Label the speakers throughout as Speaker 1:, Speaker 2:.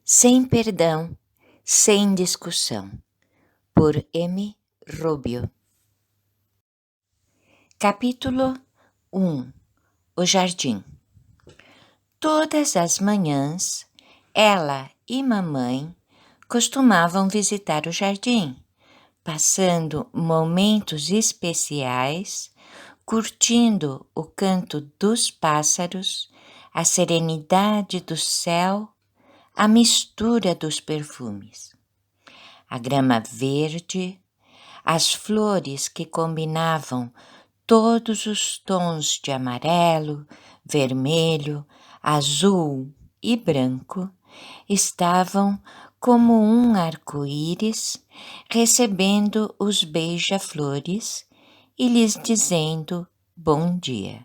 Speaker 1: Sem perdão, sem discussão, por M. Rubio. Capítulo 1. O Jardim. Todas as manhãs, ela e mamãe costumavam visitar o jardim, passando momentos especiais, curtindo o canto dos pássaros, a serenidade do céu, a mistura dos perfumes, a grama verde, as flores que combinavam todos os tons de amarelo, vermelho, azul e branco estavam como um arco-íris recebendo os beija-flores e lhes dizendo bom dia.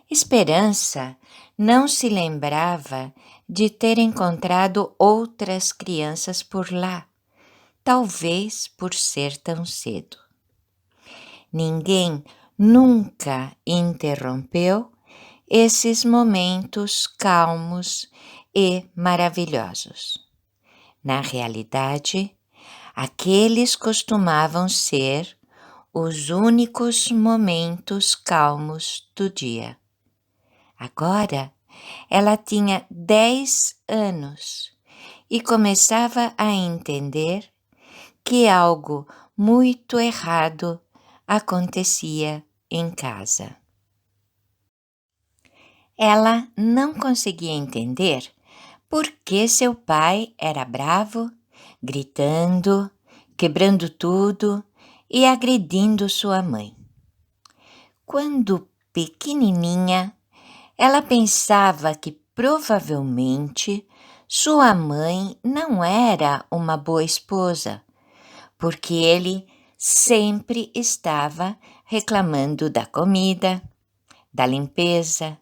Speaker 1: Esperança não se lembrava de ter encontrado outras crianças por lá, talvez por ser tão cedo. Ninguém nunca interrompeu esses momentos calmos e maravilhosos. Na realidade, aqueles costumavam ser os únicos momentos calmos do dia. Agora, ela tinha 10 anos e começava a entender que algo muito errado acontecia em casa. Ela não conseguia entender por que seu pai era bravo, gritando, quebrando tudo e agredindo sua mãe. Quando pequenininha, ela pensava que provavelmente sua mãe não era uma boa esposa, porque ele sempre estava reclamando da comida, da limpeza,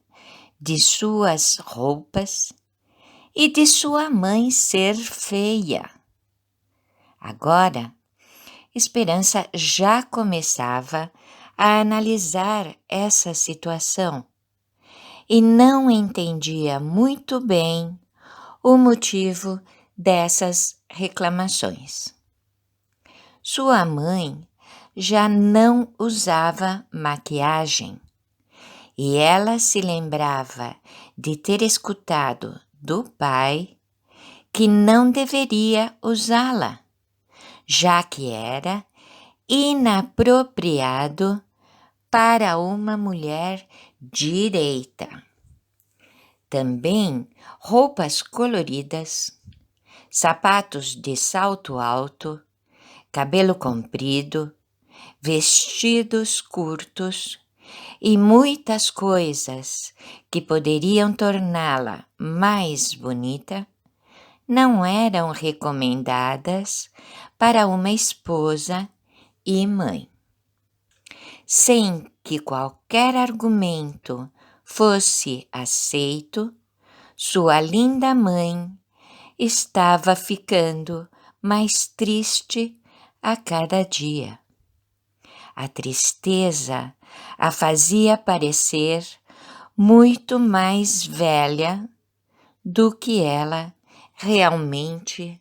Speaker 1: de suas roupas e de sua mãe ser feia. Agora, Esperança já começava a analisar essa situação e não entendia muito bem o motivo dessas reclamações. Sua mãe já não usava maquiagem e ela se lembrava de ter escutado do pai que não deveria usá-la, já que era inapropriado para uma mulher direita. Também roupas coloridas, sapatos de salto alto, cabelo comprido, vestidos curtos e muitas coisas que poderiam torná-la mais bonita não eram recomendadas para uma esposa e mãe. Sem que qualquer argumento fosse aceito, sua linda mãe estava ficando mais triste a cada dia. A tristeza a fazia parecer muito mais velha do que ela realmente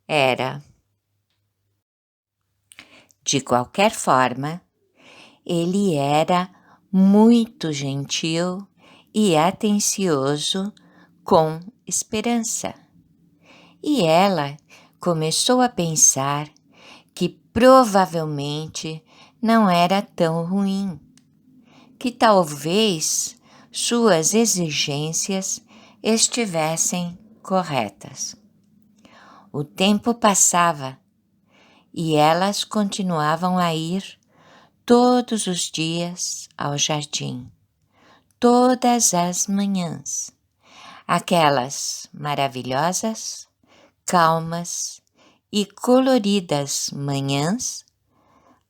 Speaker 1: era. De qualquer forma, ele era muito gentil e atencioso com Esperança. E ela começou a pensar que provavelmente não era tão ruim, que talvez suas exigências estivessem corretas. O tempo passava e elas continuavam a ir todos os dias ao jardim, todas as manhãs, aquelas maravilhosas, calmas e coloridas manhãs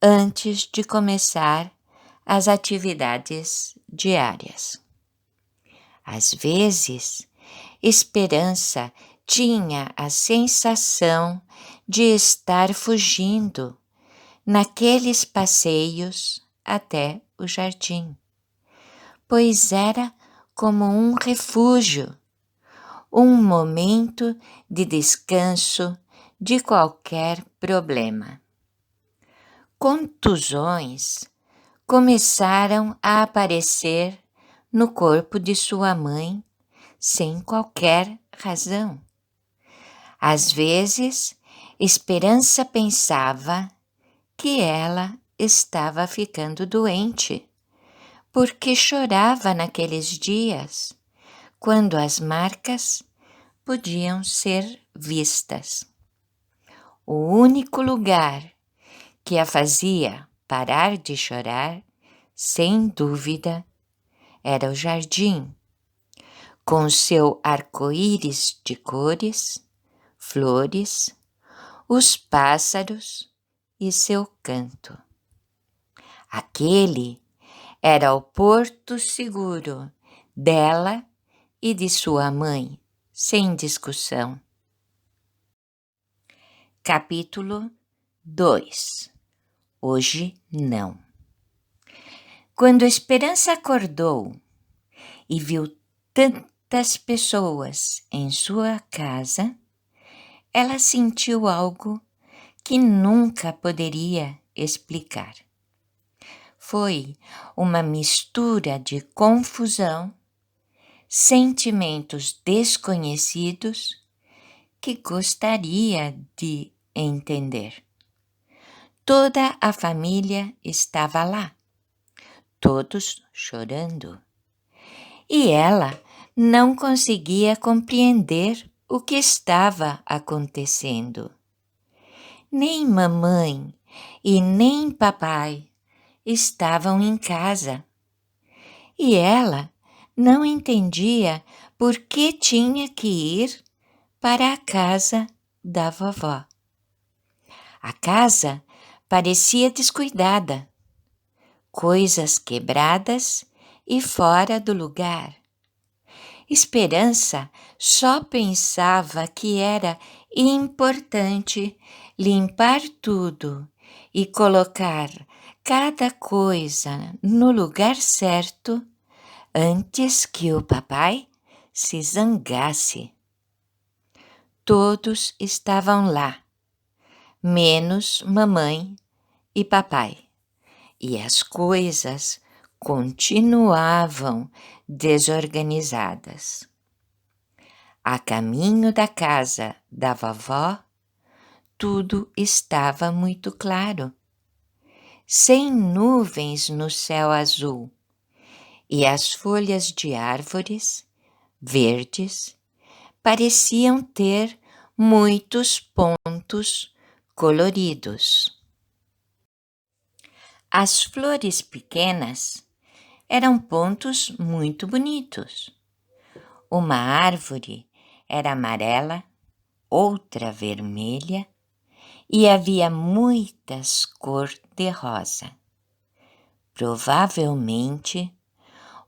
Speaker 1: antes de começar as atividades diárias. Às vezes, Esperança tinha a sensação de estar fugindo naqueles passeios até o jardim, pois era como um refúgio, um momento de descanso de qualquer problema. Contusões começaram a aparecer no corpo de sua mãe sem qualquer razão. Às vezes, Esperança pensava que ela estava ficando doente, porque chorava naqueles dias, quando as marcas podiam ser vistas. O único lugar que a fazia parar de chorar, sem dúvida, era o jardim, com seu arco-íris de cores, flores, os pássaros e seu canto. Aquele era o porto seguro dela e de sua mãe, sem discussão. Capítulo 2. Hoje não. Quando Esperança acordou e viu tantas pessoas em sua casa, ela sentiu algo que nunca poderia explicar. Foi uma mistura de confusão, sentimentos desconhecidos que gostaria de entender. Toda a família estava lá, todos chorando, e ela não conseguia compreender o que estava acontecendo. Nem mamãe e nem papai estavam em casa, e ela não entendia por que tinha que ir para a casa da vovó. A casa parecia descuidada, coisas quebradas e fora do lugar. Esperança só pensava que era importante limpar tudo e colocar cada coisa no lugar certo antes que o papai se zangasse. Todos estavam lá, menos mamãe e papai, e as coisas continuavam desorganizadas. A caminho da casa da vovó, tudo estava muito claro, sem nuvens no céu azul, e as folhas de árvores, verdes, pareciam ter muitos pontos coloridos. As flores pequenas eram pontos muito bonitos. Uma árvore era amarela, outra vermelha, e havia muitas cor-de-rosa. Provavelmente,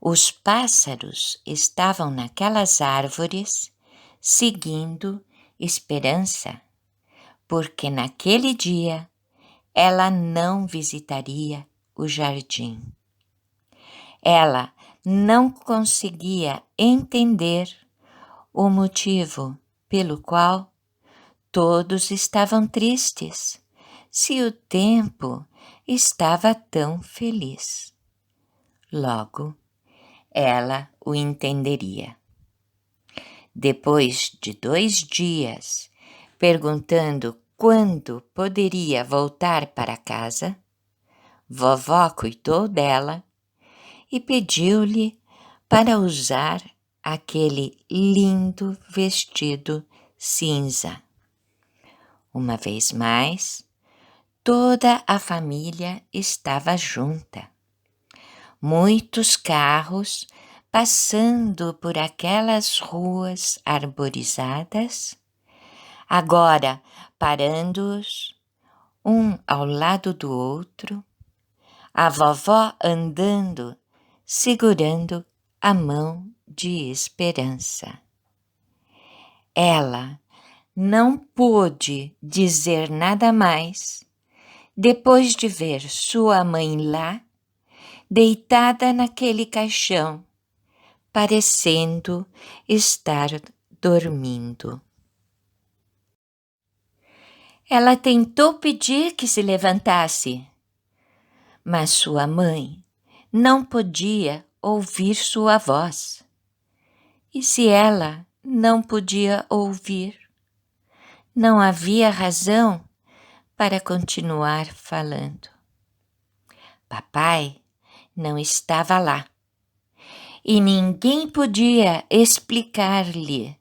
Speaker 1: os pássaros estavam naquelas árvores seguindo Esperança, porque naquele dia ela não visitaria o jardim. Ela não conseguia entender o motivo pelo qual todos estavam tristes, se o tempo estava tão feliz. Logo, ela o entenderia. Depois de 2 dias, perguntando quando poderia voltar para casa, vovó cuidou dela e pediu-lhe para usar aquele lindo vestido cinza. Uma vez mais, toda a família estava junta. Muitos carros passando por aquelas ruas arborizadas, agora parando-os um ao lado do outro, a vovó andando, segurando a mão de Esperança. Ela não pôde dizer nada mais depois de ver sua mãe lá, deitada naquele caixão, parecendo estar dormindo. Ela tentou pedir que se levantasse, mas sua mãe não podia ouvir sua voz. E se ela não podia ouvir, não havia razão para continuar falando. Papai não estava lá e ninguém podia explicar-lhe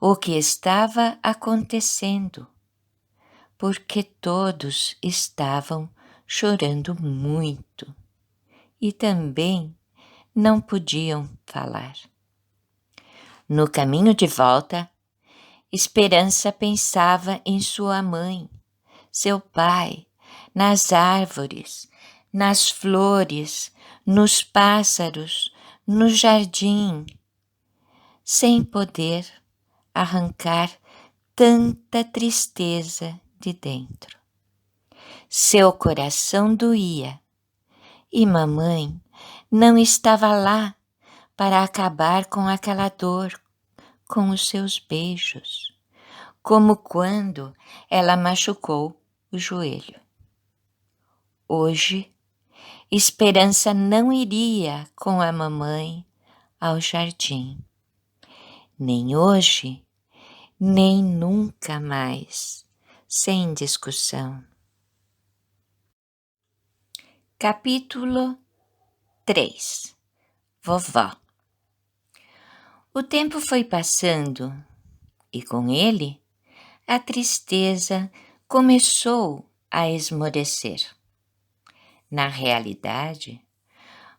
Speaker 1: o que estava acontecendo, porque todos estavam chorando muito e também não podiam falar. No caminho de volta, Esperança pensava em sua mãe, seu pai, nas árvores, nas flores, nos pássaros, no jardim, sem poder arrancar tanta tristeza de dentro. Seu coração doía e mamãe não estava lá para acabar com aquela dor com os seus beijos, como quando ela machucou o joelho. Hoje, Esperança não iria com a mamãe ao jardim, nem hoje, nem nunca mais, sem discussão. Capítulo 3. Vovó. O tempo foi passando e com ele a tristeza começou a esmorecer. Na realidade,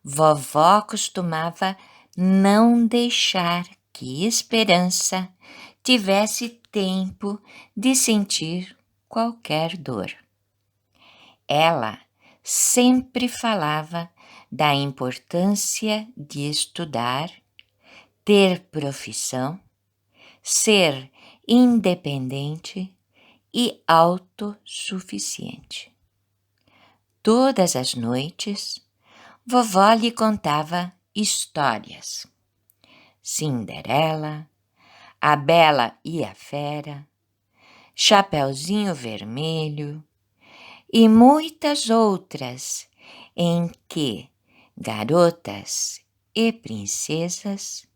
Speaker 1: vovó costumava não deixar que Esperança tivesse tempo de sentir qualquer dor. Ela sempre falava da importância de estudar, ter profissão, ser independente e autossuficiente. Todas as noites, vovó lhe contava histórias. Cinderela, A Bela e a Fera, Chapeuzinho Vermelho e muitas outras em que garotas e princesas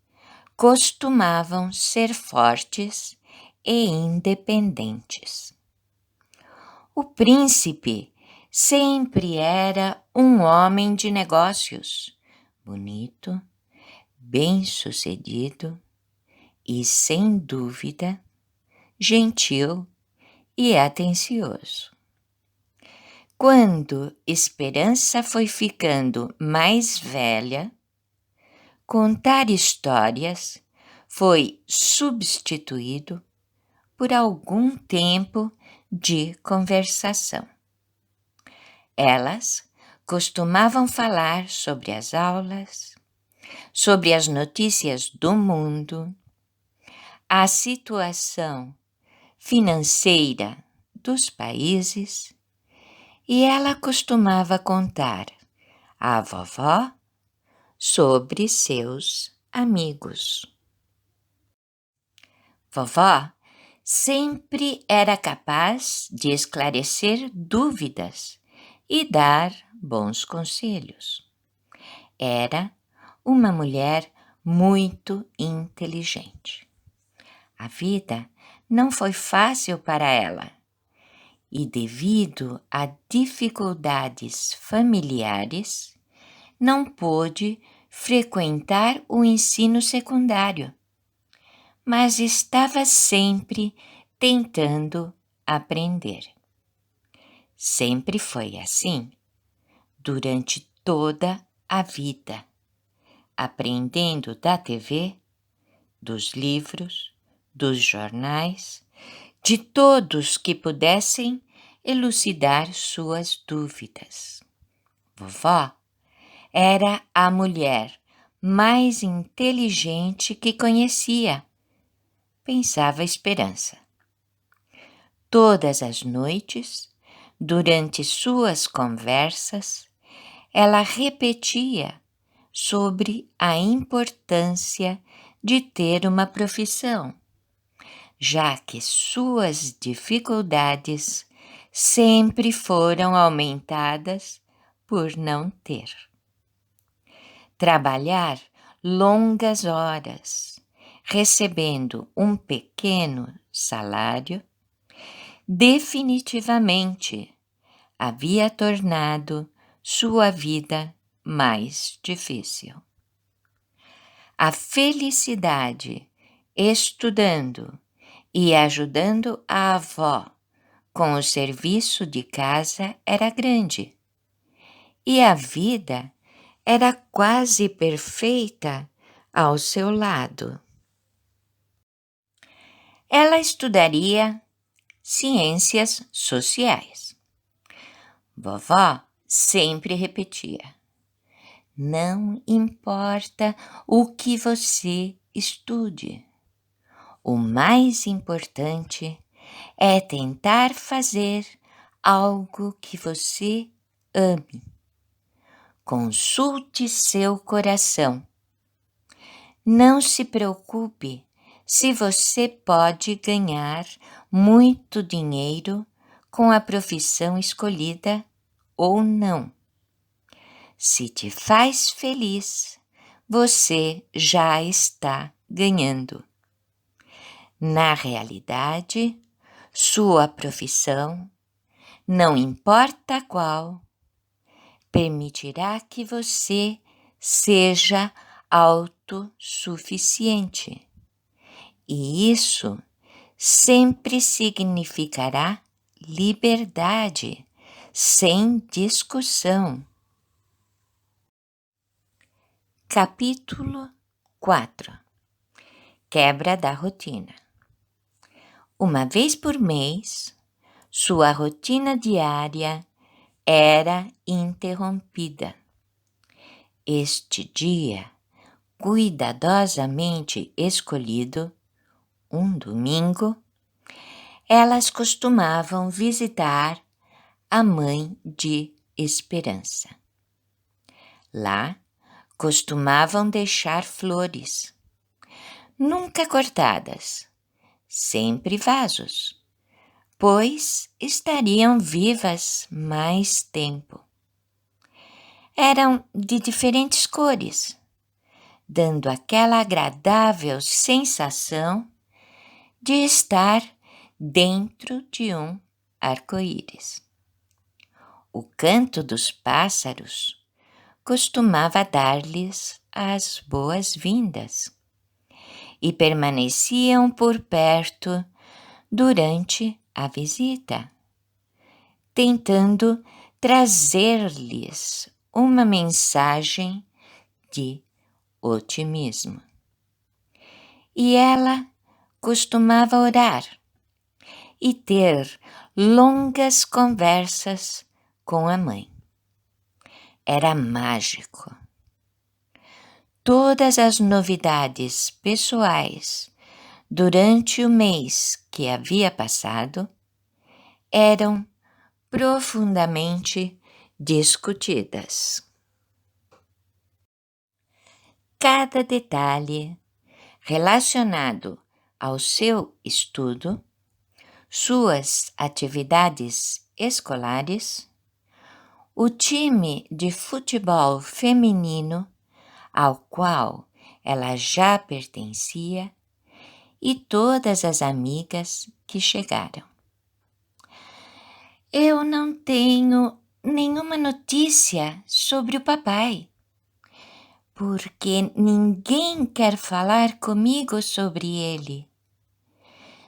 Speaker 1: costumavam ser fortes e independentes. O príncipe sempre era um homem de negócios, bonito, bem-sucedido e, sem dúvida, gentil e atencioso. Quando Esperança foi ficando mais velha, contar histórias foi substituído por algum tempo de conversação. Elas costumavam falar sobre as aulas, sobre as notícias do mundo, a situação financeira dos países, e ela costumava contar à vovó sobre seus amigos. Vovó sempre era capaz de esclarecer dúvidas e dar bons conselhos. Era uma mulher muito inteligente. A vida não foi fácil para ela e, devido a dificuldades familiares, não pôde frequentar o ensino secundário, mas estava sempre tentando aprender. Sempre foi assim, durante toda a vida, aprendendo da TV, dos livros, dos jornais, de todos que pudessem elucidar suas dúvidas. Vovó era a mulher mais inteligente que conhecia, pensava Esperança. Todas as noites, durante suas conversas, ela repetia sobre a importância de ter uma profissão já que suas dificuldades sempre foram aumentadas por não ter. Trabalhar longas horas, recebendo um pequeno salário, definitivamente havia tornado sua vida mais difícil. A felicidade estudando e ajudando a avó com o serviço de casa era grande, e a vida era quase perfeita ao seu lado. Ela estudaria ciências sociais. Vovó sempre repetia: não importa o que você estude, o mais importante é tentar fazer algo que você ame. Consulte seu coração. Não se preocupe se você pode ganhar muito dinheiro com a profissão escolhida ou não. Se te faz feliz, você já está ganhando. Na realidade, sua profissão, não importa qual, permitirá que você seja autossuficiente. E isso sempre significará liberdade, sem discussão. Capítulo 4. Quebra da rotina. Uma vez por mês, sua rotina diária era interrompida. Este dia, cuidadosamente escolhido, um domingo, elas costumavam visitar a mãe de Esperança. Lá, costumavam deixar flores, nunca cortadas, sempre vasos, pois estariam vivas mais tempo. Eram de diferentes cores, dando aquela agradável sensação de estar dentro de um arco-íris. O canto dos pássaros costumava dar-lhes as boas-vindas e permaneciam por perto durante a visita, tentando trazer-lhes uma mensagem de otimismo. E ela costumava orar e ter longas conversas com a mãe. Era mágico. Todas as novidades pessoais durante o mês que havia passado eram profundamente discutidas. Cada detalhe relacionado ao seu estudo, suas atividades escolares, o time de futebol feminino ao qual ela já pertencia e todas as amigas que chegaram. Eu não tenho nenhuma notícia sobre o papai, porque ninguém quer falar comigo sobre ele.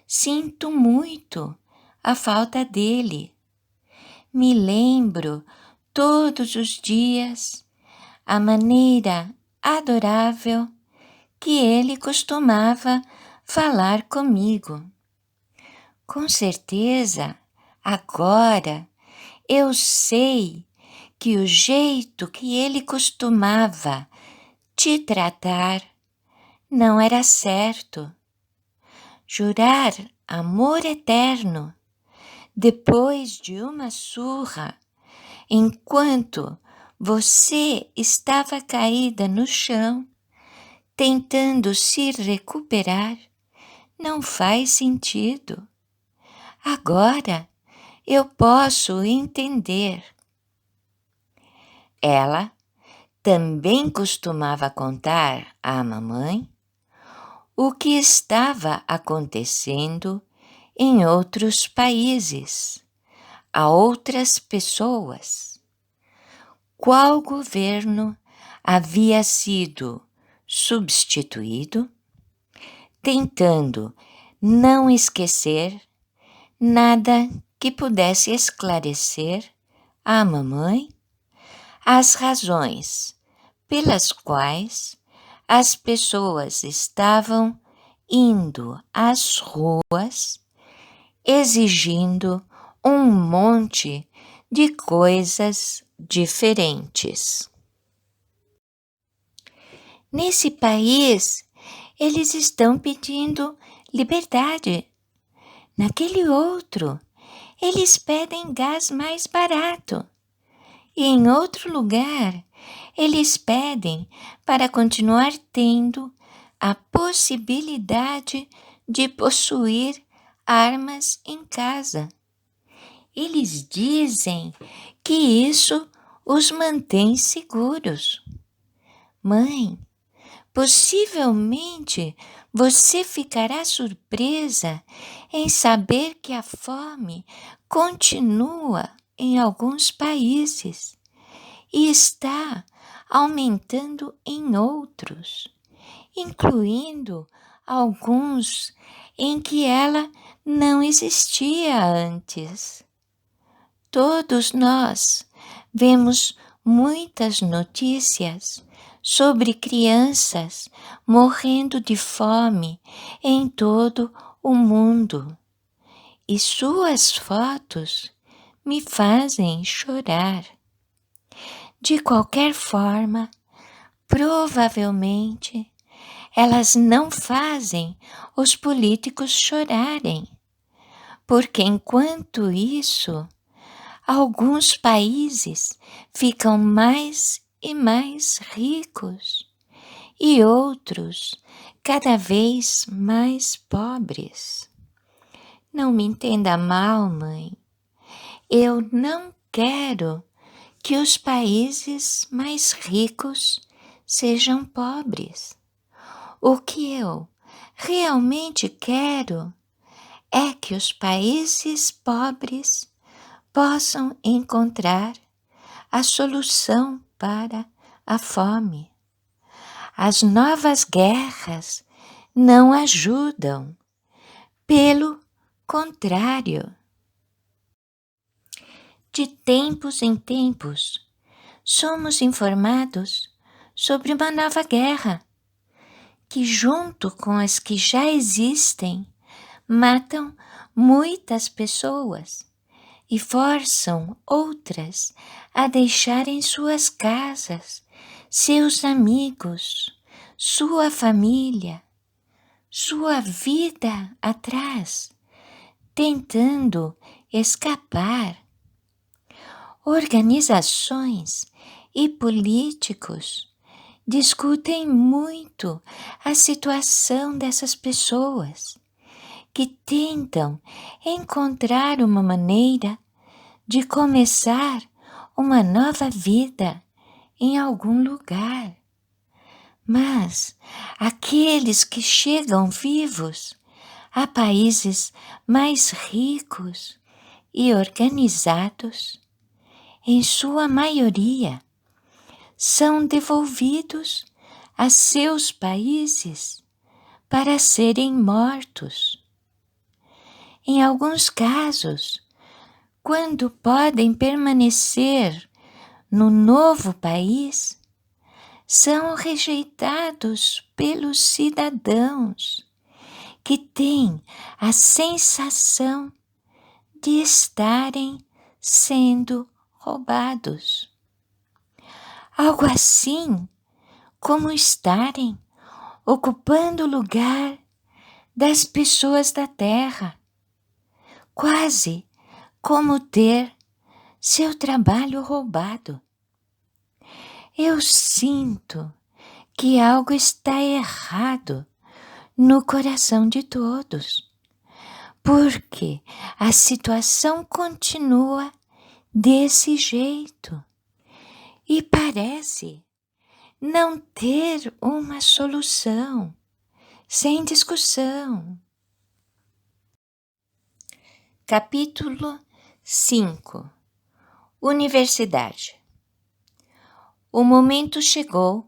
Speaker 1: Sinto muito a falta dele. Me lembro todos os dias a maneira adorável que ele costumava falar comigo. Com certeza, agora eu sei que o jeito que ele costumava te tratar não era certo. Jurar amor eterno depois de uma surra, enquanto você estava caída no chão, tentando se recuperar, não faz sentido. Agora eu posso entender. Ela também costumava contar à mamãe o que estava acontecendo em outros países, a outras pessoas. Qual governo havia sido substituído, tentando não esquecer nada que pudesse esclarecer à mamãe as razões pelas quais as pessoas estavam indo às ruas exigindo um monte de coisas diferentes. Nesse país, eles estão pedindo liberdade. Naquele outro, eles pedem gás mais barato. E em outro lugar, eles pedem para continuar tendo a possibilidade de possuir armas em casa. Eles dizem que isso os mantém seguros. Mãe, possivelmente você ficará surpresa em saber que a fome continua em alguns países e está aumentando em outros, incluindo alguns em que ela não existia antes. Todos nós vemos muitas notícias sobre crianças morrendo de fome em todo o mundo, e suas fotos me fazem chorar. De qualquer forma, provavelmente elas não fazem os políticos chorarem, porque enquanto isso, alguns países ficam mais e mais ricos e outros cada vez mais pobres. Não me entenda mal, mãe. Eu não quero que os países mais ricos sejam pobres. O que eu realmente quero é que os países pobres possam encontrar a solução para a fome. As novas guerras não ajudam, pelo contrário. De tempos em tempos, somos informados sobre uma nova guerra, que junto com as que já existem, matam muitas pessoas e forçam outras a deixarem suas casas, seus amigos, sua família, sua vida atrás, tentando escapar. Organizações e políticos discutem muito a situação dessas pessoas, que tentam encontrar uma maneira de começar uma nova vida em algum lugar. Mas aqueles que chegam vivos a países mais ricos e organizados, em sua maioria, são devolvidos a seus países para serem mortos. Em alguns casos, quando podem permanecer no novo país, são rejeitados pelos cidadãos que têm a sensação de estarem sendo roubados. Algo assim como estarem ocupando o lugar das pessoas da terra, quase como ter seu trabalho roubado. Eu sinto que algo está errado no coração de todos, porque a situação continua desse jeito e parece não ter uma solução, sem discussão. Capítulo 5. Universidade. O momento chegou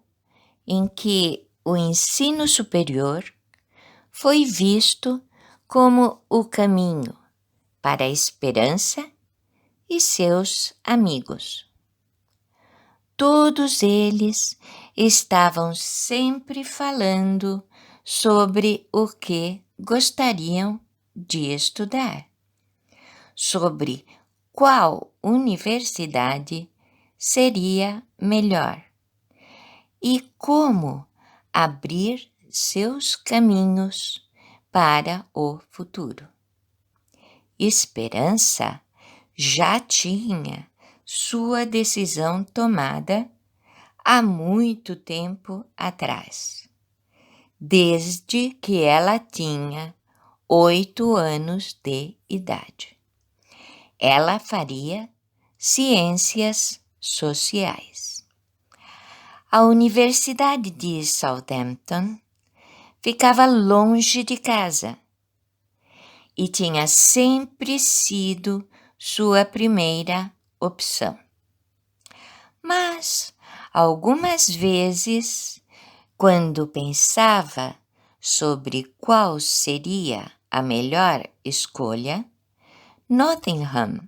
Speaker 1: em que o ensino superior foi visto como o caminho para a esperança e seus amigos. Todos eles estavam sempre falando sobre o que gostariam de estudar, sobre qual universidade seria melhor e como abrir seus caminhos para o futuro. Esperança já tinha sua decisão tomada há muito tempo atrás, desde que ela tinha 8 anos de idade. Ela faria ciências sociais. A Universidade de Southampton ficava longe de casa e tinha sempre sido sua primeira opção. Mas, algumas vezes, quando pensava sobre qual seria a melhor escolha, Nottingham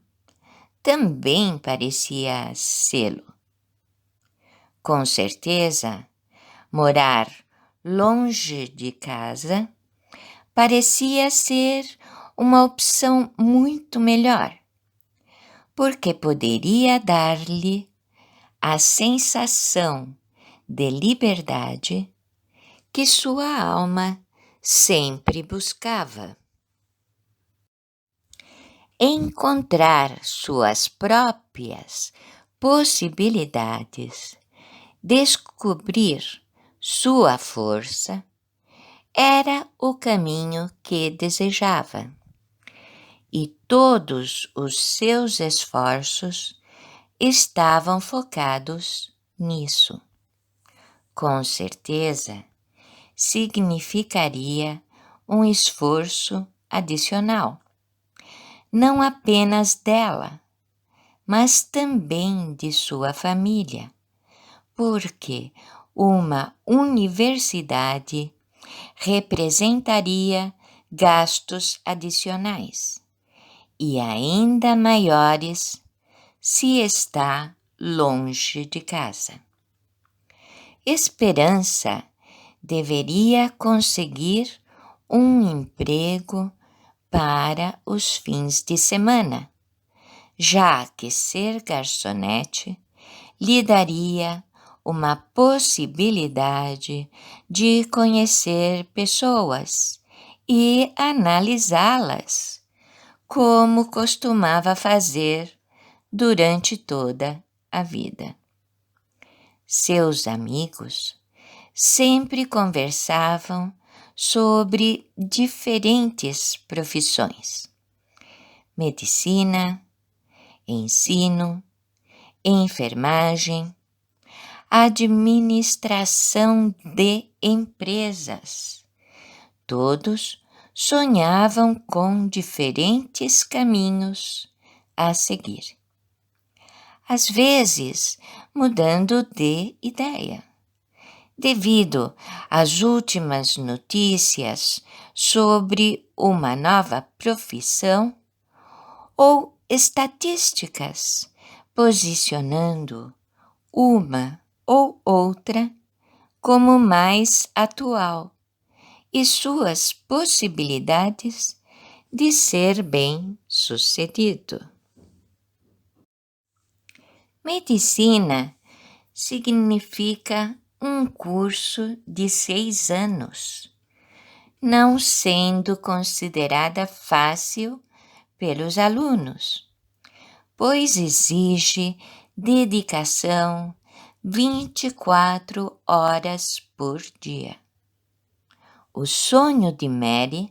Speaker 1: também parecia sê-lo. Com certeza, morar longe de casa parecia ser uma opção muito melhor, porque poderia dar-lhe a sensação de liberdade que sua alma sempre buscava. Encontrar suas próprias possibilidades, descobrir sua força, era o caminho que desejava, e todos os seus esforços estavam focados nisso. Com certeza, significaria um esforço adicional, não apenas dela, mas também de sua família, porque uma universidade representaria gastos adicionais e ainda maiores se está longe de casa. Esperança deveria conseguir um emprego para os fins de semana, já que ser garçonete lhe daria uma possibilidade de conhecer pessoas e analisá-las, como costumava fazer durante toda a vida. Seus amigos sempre conversavam sobre diferentes profissões: medicina, ensino, enfermagem, administração de empresas. Todos sonhavam com diferentes caminhos a seguir, às vezes mudando de ideia, devido às últimas notícias sobre uma nova profissão ou estatísticas posicionando uma ou outra como mais atual e suas possibilidades de ser bem-sucedido. Medicina significa um curso de 6 anos, não sendo considerada fácil pelos alunos, pois exige dedicação 24 horas por dia. O sonho de Mary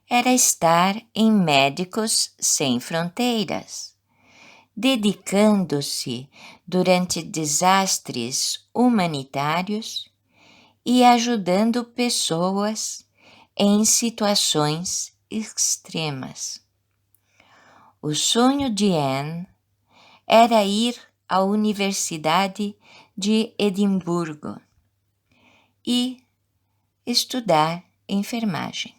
Speaker 1: era estar em Médicos Sem Fronteiras, dedicando-se durante desastres humanitários e ajudando pessoas em situações extremas. O sonho de Anne era ir à Universidade de Edimburgo e estudar enfermagem.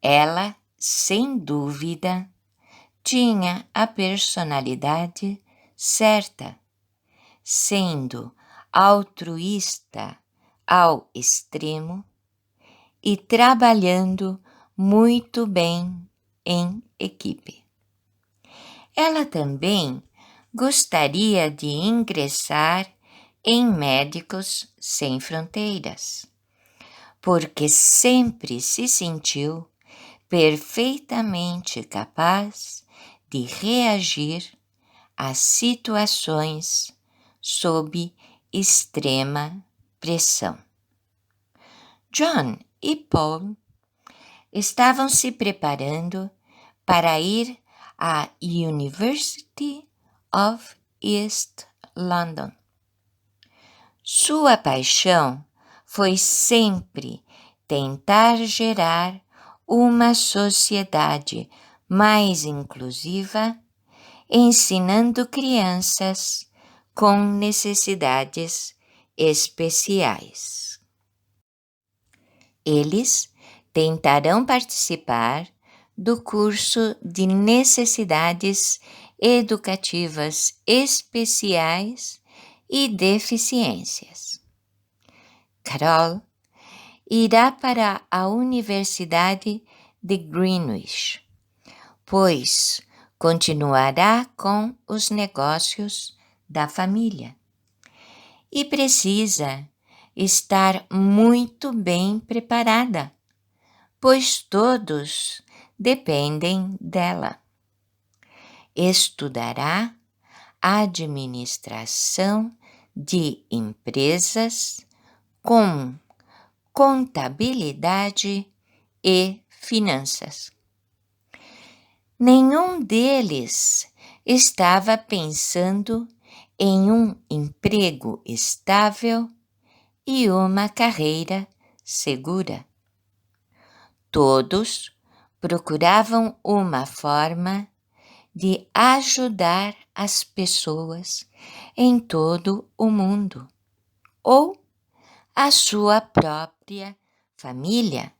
Speaker 1: Ela, sem dúvida, tinha a personalidade certa, sendo altruísta ao extremo e trabalhando muito bem em equipe. Ela também gostaria de ingressar em Médicos Sem Fronteiras, porque sempre se sentiu perfeitamente capaz de reagir a situações sob extrema pressão. John e Paul estavam se preparando para ir à University of East London. Sua paixão foi sempre tentar gerar uma sociedade mais inclusiva, ensinando crianças com necessidades especiais. Eles tentarão participar do curso de necessidades educativas especiais e deficiências. Carol irá para a Universidade de Greenwich, pois continuará com os negócios da família e precisa estar muito bem preparada, pois todos dependem dela. Estudará administração de empresas com contabilidade e finanças. Nenhum deles estava pensando em um emprego estável e uma carreira segura. Todos procuravam uma forma de ajudar as pessoas em todo o mundo, ou a sua própria família,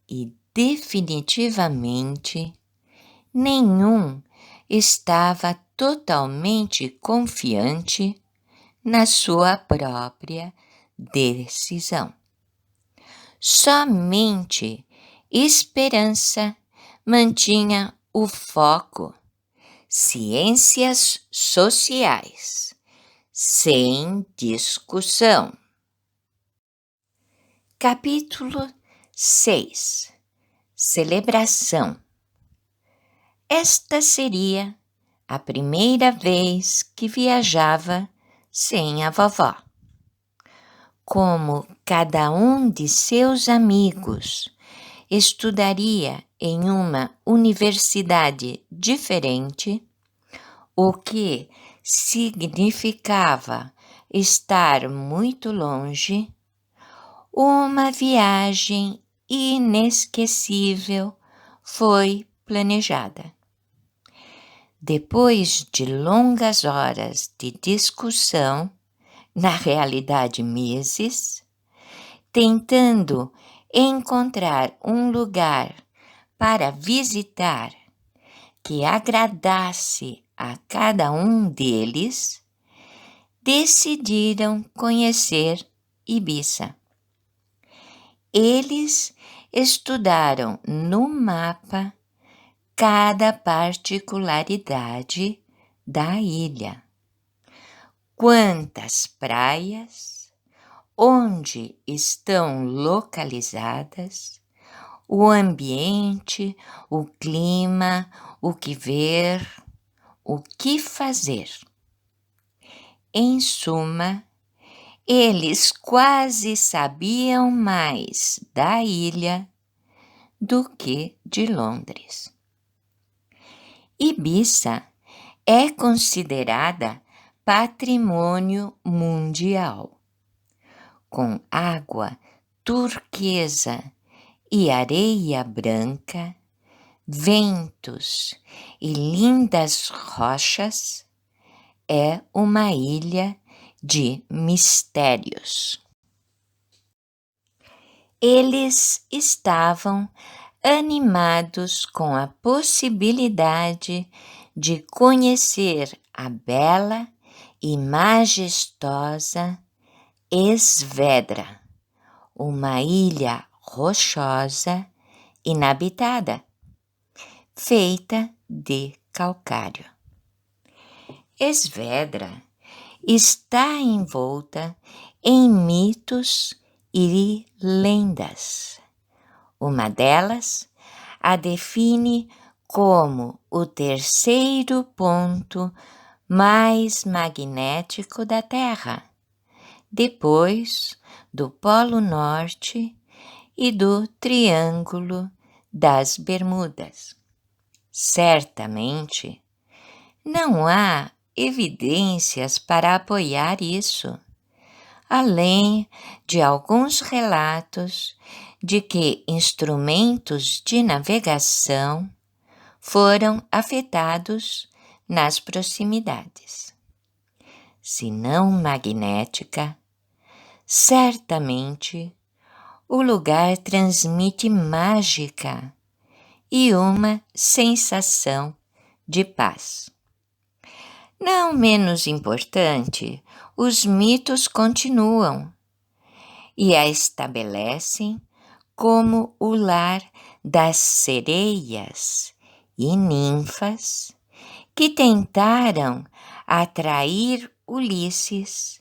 Speaker 1: e definitivamente nenhum estava totalmente confiante na sua própria decisão. Somente Esperança mantinha o foco. Ciências sociais, sem discussão. Capítulo 6. Celebração. Esta seria a primeira vez que viajava sem a vovó. Como cada um de seus amigos estudaria em uma universidade diferente, o que significava estar muito longe, uma viagem inesquecível foi planejada. Depois de longas horas de discussão, na realidade meses, tentando encontrar um lugar para visitar que agradasse a cada um deles, decidiram conhecer Ibiza. Eles estudaram no mapa cada particularidade da ilha. Quantas praias, onde estão localizadas, o ambiente, o clima, o que ver, o que fazer. Em suma, Eles quase sabiam mais da ilha do que de Londres. Ibiza é considerada patrimônio mundial, com água turquesa e areia branca, ventos e lindas rochas. É uma ilha de mistérios. Eles estavam animados com a possibilidade de conhecer a bela e majestosa Esvedra, uma ilha rochosa inabitada, feita de calcário. Esvedra está envolta em mitos e lendas. Uma delas a define como o terceiro ponto mais magnético da Terra, depois do Polo Norte e do Triângulo das Bermudas. Certamente, não há evidências para apoiar isso, além de alguns relatos de que instrumentos de navegação foram afetados nas proximidades. Se não magnética, certamente o lugar transmite mágica e uma sensação de paz. Não menos importante, os mitos continuam e a estabelecem como o lar das sereias e ninfas que tentaram atrair Ulisses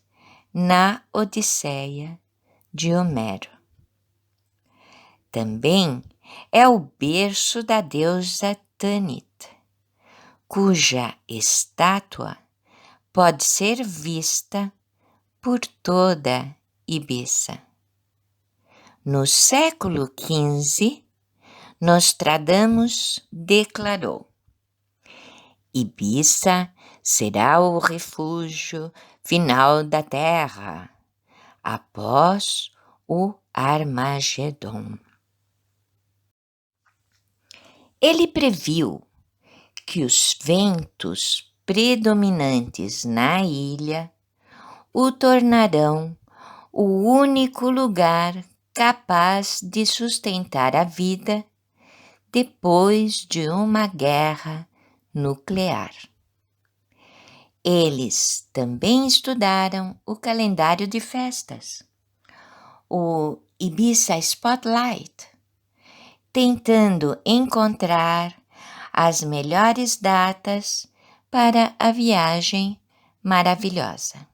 Speaker 1: na Odisseia de Homero. Também é o berço da deusa Tanit, cuja estátua pode ser vista por toda Ibiza. No século XV, Nostradamus declarou: Ibiza será o refúgio final da Terra após o Armagedon. Ele previu que os ventos predominantes na ilha o tornarão o único lugar capaz de sustentar a vida depois de uma guerra nuclear. Eles também estudaram o calendário de festas, o Ibiza Spotlight, tentando encontrar as melhores datas para a viagem maravilhosa.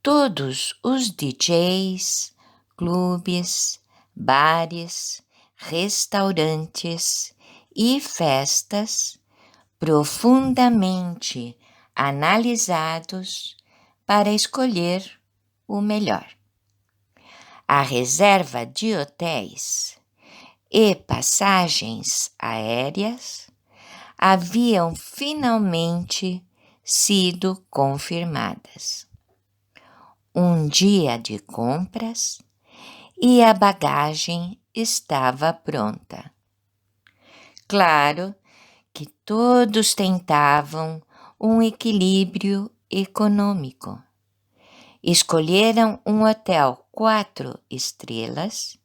Speaker 1: Todos os DJs, clubes, bares, restaurantes e festas profundamente analisados para escolher o melhor. A reserva de hotéis e passagens aéreas haviam finalmente sido confirmadas. Um dia de compras e a bagagem estava pronta. Claro que todos tentavam um equilíbrio econômico. Escolheram um hotel 4 estrelas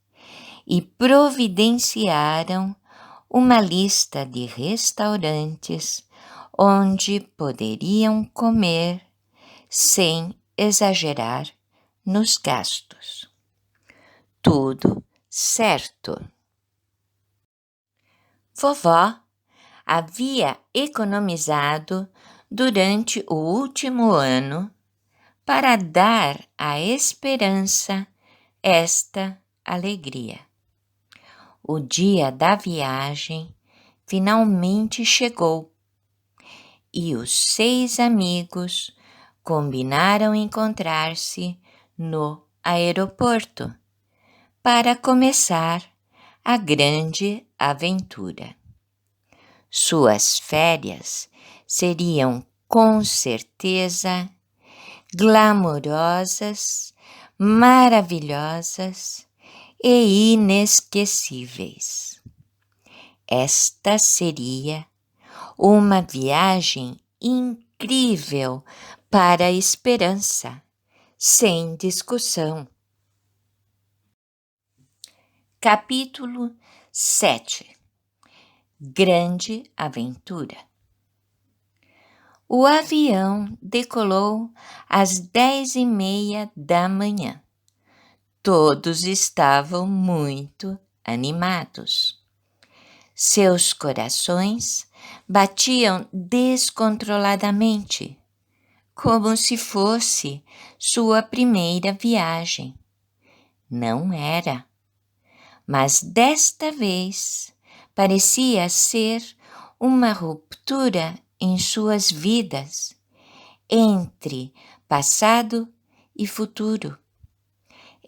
Speaker 1: e providenciaram uma lista de restaurantes onde poderiam comer sem exagerar nos gastos. Tudo certo. Vovó havia economizado durante o último ano para dar à esperança esta alegria. O dia da viagem finalmente chegou e os 6 amigos combinaram encontrar-se no aeroporto para começar a grande aventura. Suas férias seriam com certeza glamourosas, maravilhosas e inesquecíveis. Esta seria uma viagem incrível para a esperança, sem discussão. Capítulo 7. Grande Aventura. O avião decolou às 10h30 da manhã. Todos estavam muito animados. Seus corações batiam descontroladamente, como se fosse sua primeira viagem. Não era, mas desta vez parecia ser uma ruptura em suas vidas, entre passado e futuro,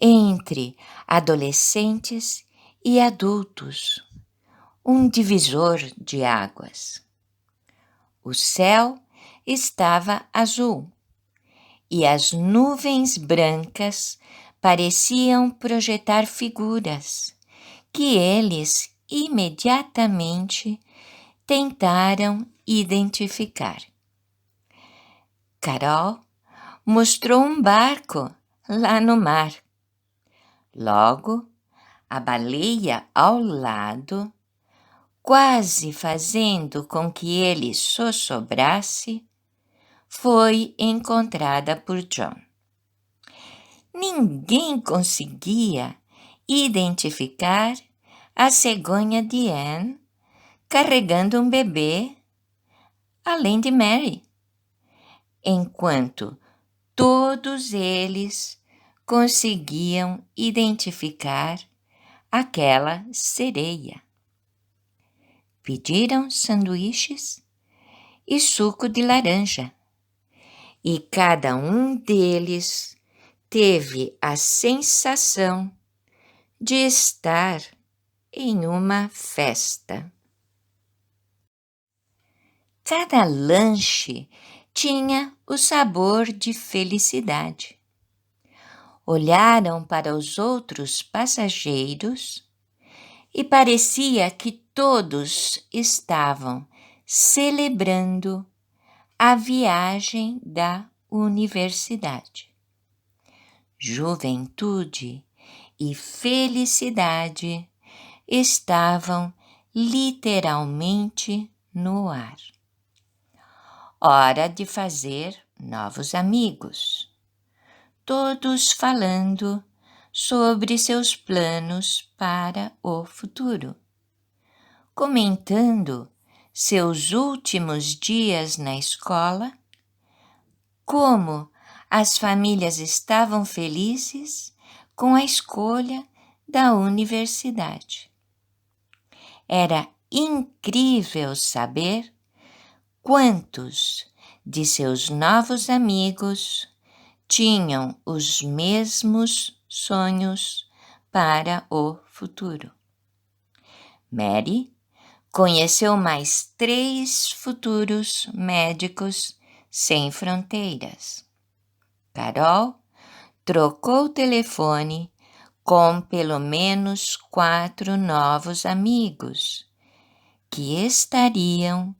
Speaker 1: entre adolescentes e adultos, um divisor de águas. O céu estava azul e as nuvens brancas pareciam projetar figuras que eles imediatamente tentaram identificar. Carol mostrou um barco lá no mar. Logo, a baleia ao lado, quase fazendo com que ele sossobrasse, foi encontrada por John. Ninguém conseguia identificar a cegonha de Anne carregando um bebê, além de Mary, enquanto todos eles conseguiam identificar aquela sereia. Pediram sanduíches e suco de laranja, e cada um deles teve a sensação de estar em uma festa. Cada lanche tinha o sabor de felicidade. Olharam para os outros passageiros e parecia que todos estavam celebrando a viagem da universidade. Juventude e felicidade estavam literalmente no ar. Hora de fazer novos amigos, todos falando sobre seus planos para o futuro, comentando seus últimos dias na escola, como as famílias estavam felizes com a escolha da universidade. Era incrível saber quantos de seus novos amigos tinham os mesmos sonhos para o futuro. Mary conheceu mais 3 futuros médicos sem fronteiras. Carol trocou o telefone com pelo menos 4 novos amigos que estariam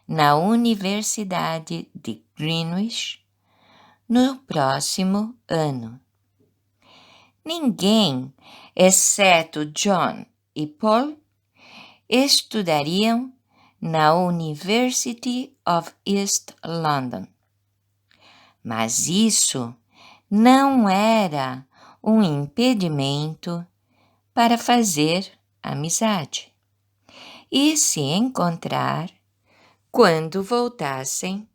Speaker 1: na Universidade de Greenwich no próximo ano. Ninguém, exceto John e Paul, estudariam na University of East London. Mas isso não era um impedimento para fazer amizade e se encontrar quando voltassem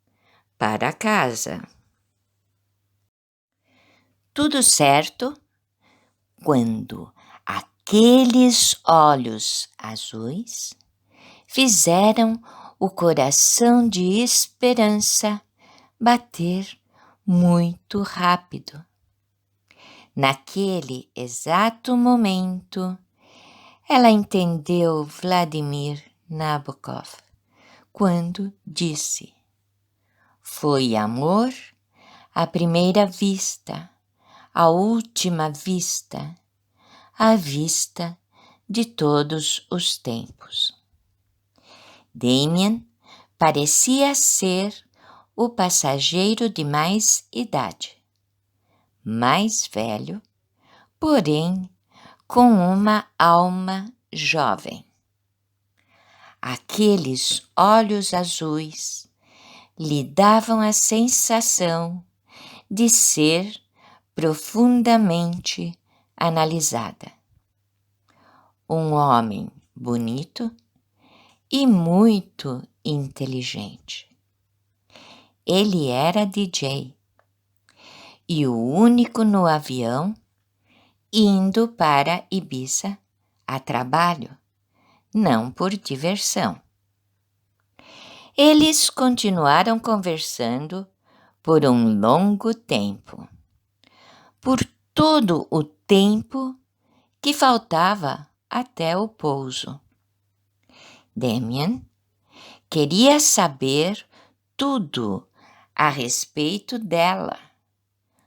Speaker 1: para casa. Tudo certo quando aqueles olhos azuis fizeram o coração de esperança bater muito rápido. Naquele exato momento, ela entendeu Vladimir Nabokov quando disse: foi amor à primeira vista, à última vista, à vista de todos os tempos. Damien parecia ser o passageiro de mais idade, mais velho, porém com uma alma jovem. Aqueles olhos azuis lhe davam a sensação de ser profundamente analisada. Um homem bonito e muito inteligente. Ele era DJ e o único no avião indo para Ibiza a trabalho, não por diversão. Eles continuaram conversando por um longo tempo, por todo o tempo que faltava até o pouso. Damien queria saber tudo a respeito dela,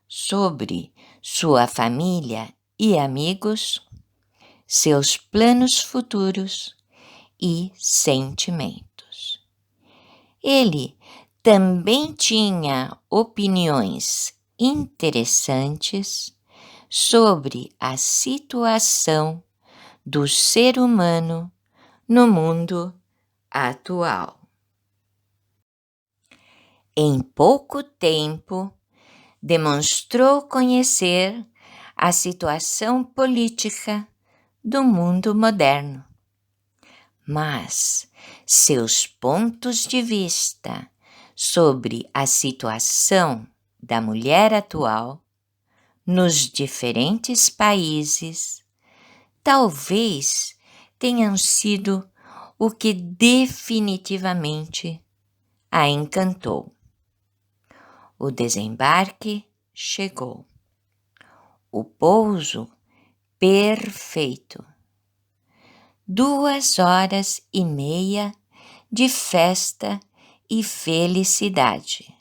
Speaker 1: sobre sua família e amigos, seus planos futuros e sentimentos. Ele também tinha opiniões interessantes sobre a situação do ser humano no mundo atual. Em pouco tempo, demonstrou conhecer a situação política do mundo moderno, mas seus pontos de vista sobre a situação da mulher atual nos diferentes países talvez tenham sido o que definitivamente a encantou. O desembarque chegou. O pouso perfeito. 2 horas e meia de festa e felicidade.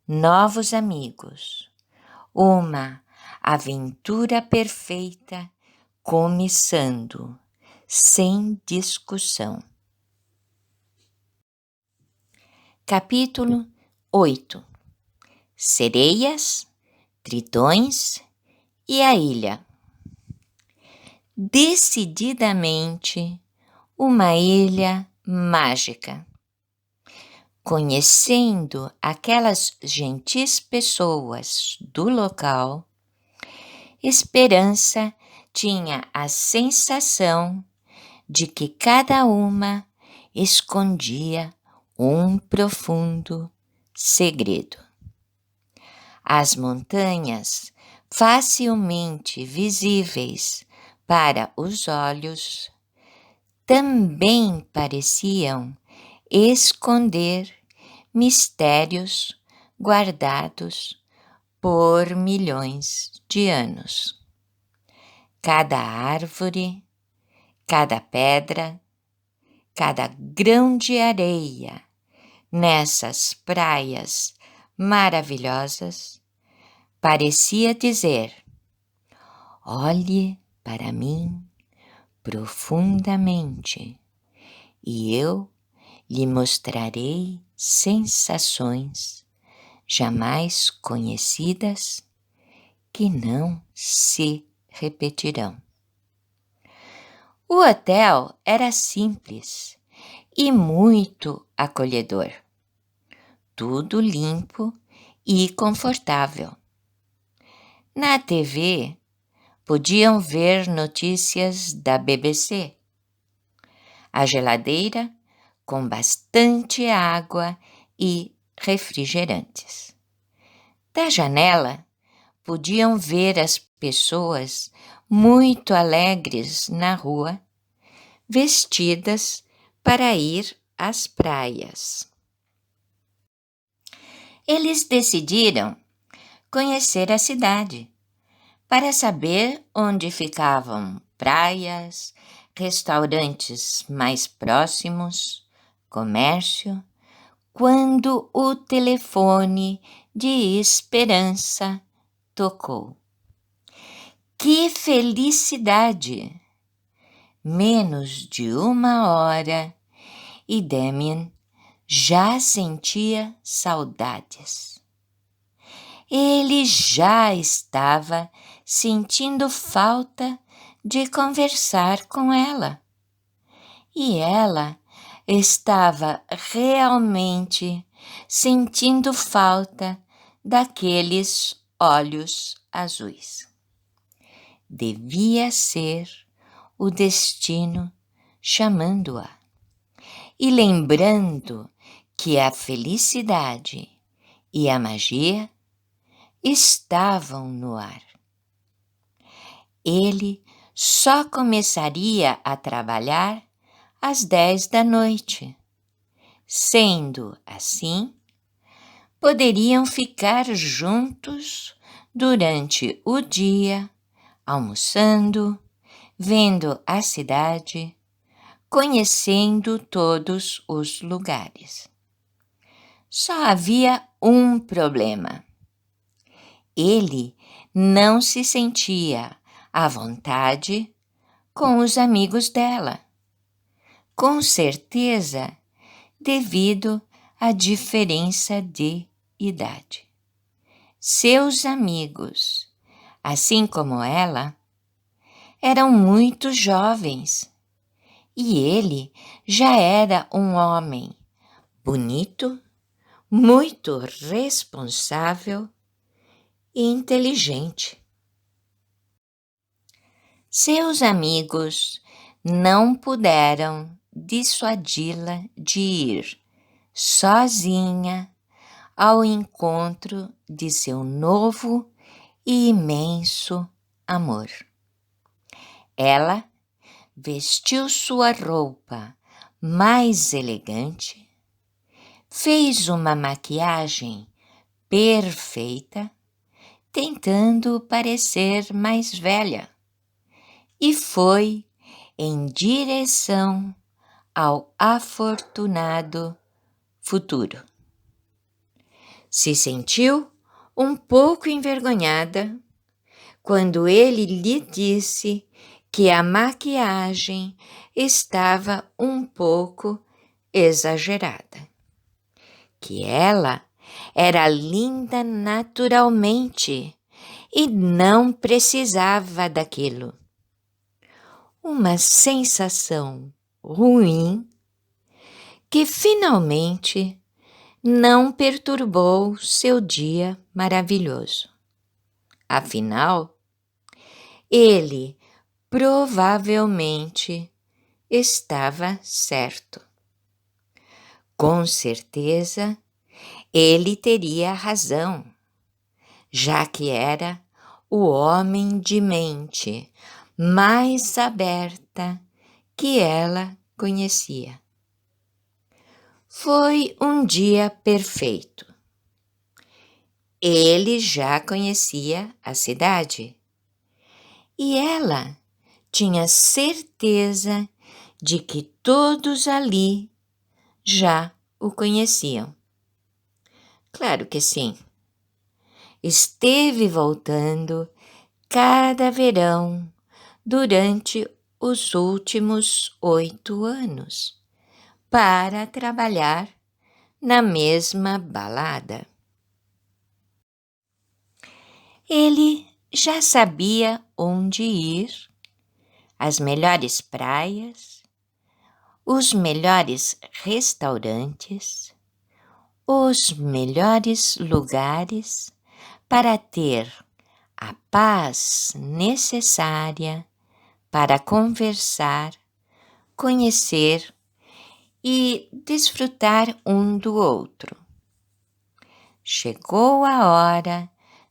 Speaker 1: Novos amigos. Uma aventura perfeita começando, sem discussão. Capítulo 8. Sereias, tritões e a ilha. Decididamente uma ilha mágica. Conhecendo aquelas gentis pessoas do local, Esperança tinha a sensação de que cada uma escondia um profundo segredo. As montanhas, facilmente visíveis para os olhos, também pareciam esconder mistérios guardados por milhões de anos. Cada árvore, cada pedra, cada grão de areia nessas praias maravilhosas parecia dizer: olhe para mim profundamente e eu lhe mostrarei sensações jamais conhecidas que não se repetirão. O hotel era simples e muito acolhedor, tudo limpo e confortável. Na TV, podiam ver notícias da BBC. A geladeira com bastante água e refrigerantes. Da janela, podiam ver as pessoas muito alegres na rua, vestidas para ir às praias. Eles decidiram conhecer a cidade, para saber onde ficavam praias, restaurantes mais próximos, comércio, quando o telefone de Esperança tocou. Que felicidade! Menos de 1 hora e Damien já sentia saudades. Ele já estava sentindo falta de conversar com ela. E ela estava realmente sentindo falta daqueles olhos azuis. Devia ser o destino chamando-a. E lembrando que a felicidade e a magia estavam no ar. Ele só começaria a trabalhar às 10 da noite. Sendo assim, poderiam ficar juntos durante o dia, almoçando, vendo a cidade, conhecendo todos os lugares. Só havia um problema. Ele não se sentia à vontade com os amigos dela. Com certeza, devido à diferença de idade. Seus amigos, assim como ela, eram muito jovens e ele já era um homem bonito, muito responsável e inteligente. Seus amigos não puderam dissuadi-la de ir sozinha ao encontro de seu novo e imenso amor. Ela vestiu sua roupa mais elegante, fez uma maquiagem perfeita, tentando parecer mais velha, e foi em direção ao afortunado futuro. Se sentiu um pouco envergonhada quando ele lhe disse que a maquiagem estava um pouco exagerada, que ela era linda naturalmente e não precisava daquilo. Uma sensação ruim que finalmente não perturbou seu dia maravilhoso. Afinal, ele provavelmente estava certo. Com certeza, ele teria razão, já que era o homem de mente mais aberta que ela conhecia. Foi um dia perfeito. Ele já conhecia a cidade e ela tinha certeza de que todos ali já o conheciam. Claro que sim. Esteve voltando cada verão durante os últimos 8 anos para trabalhar na mesma balada. Ele já sabia onde ir, as melhores praias, os melhores restaurantes, os melhores lugares para ter a paz necessária para conversar, conhecer e desfrutar um do outro. Chegou a hora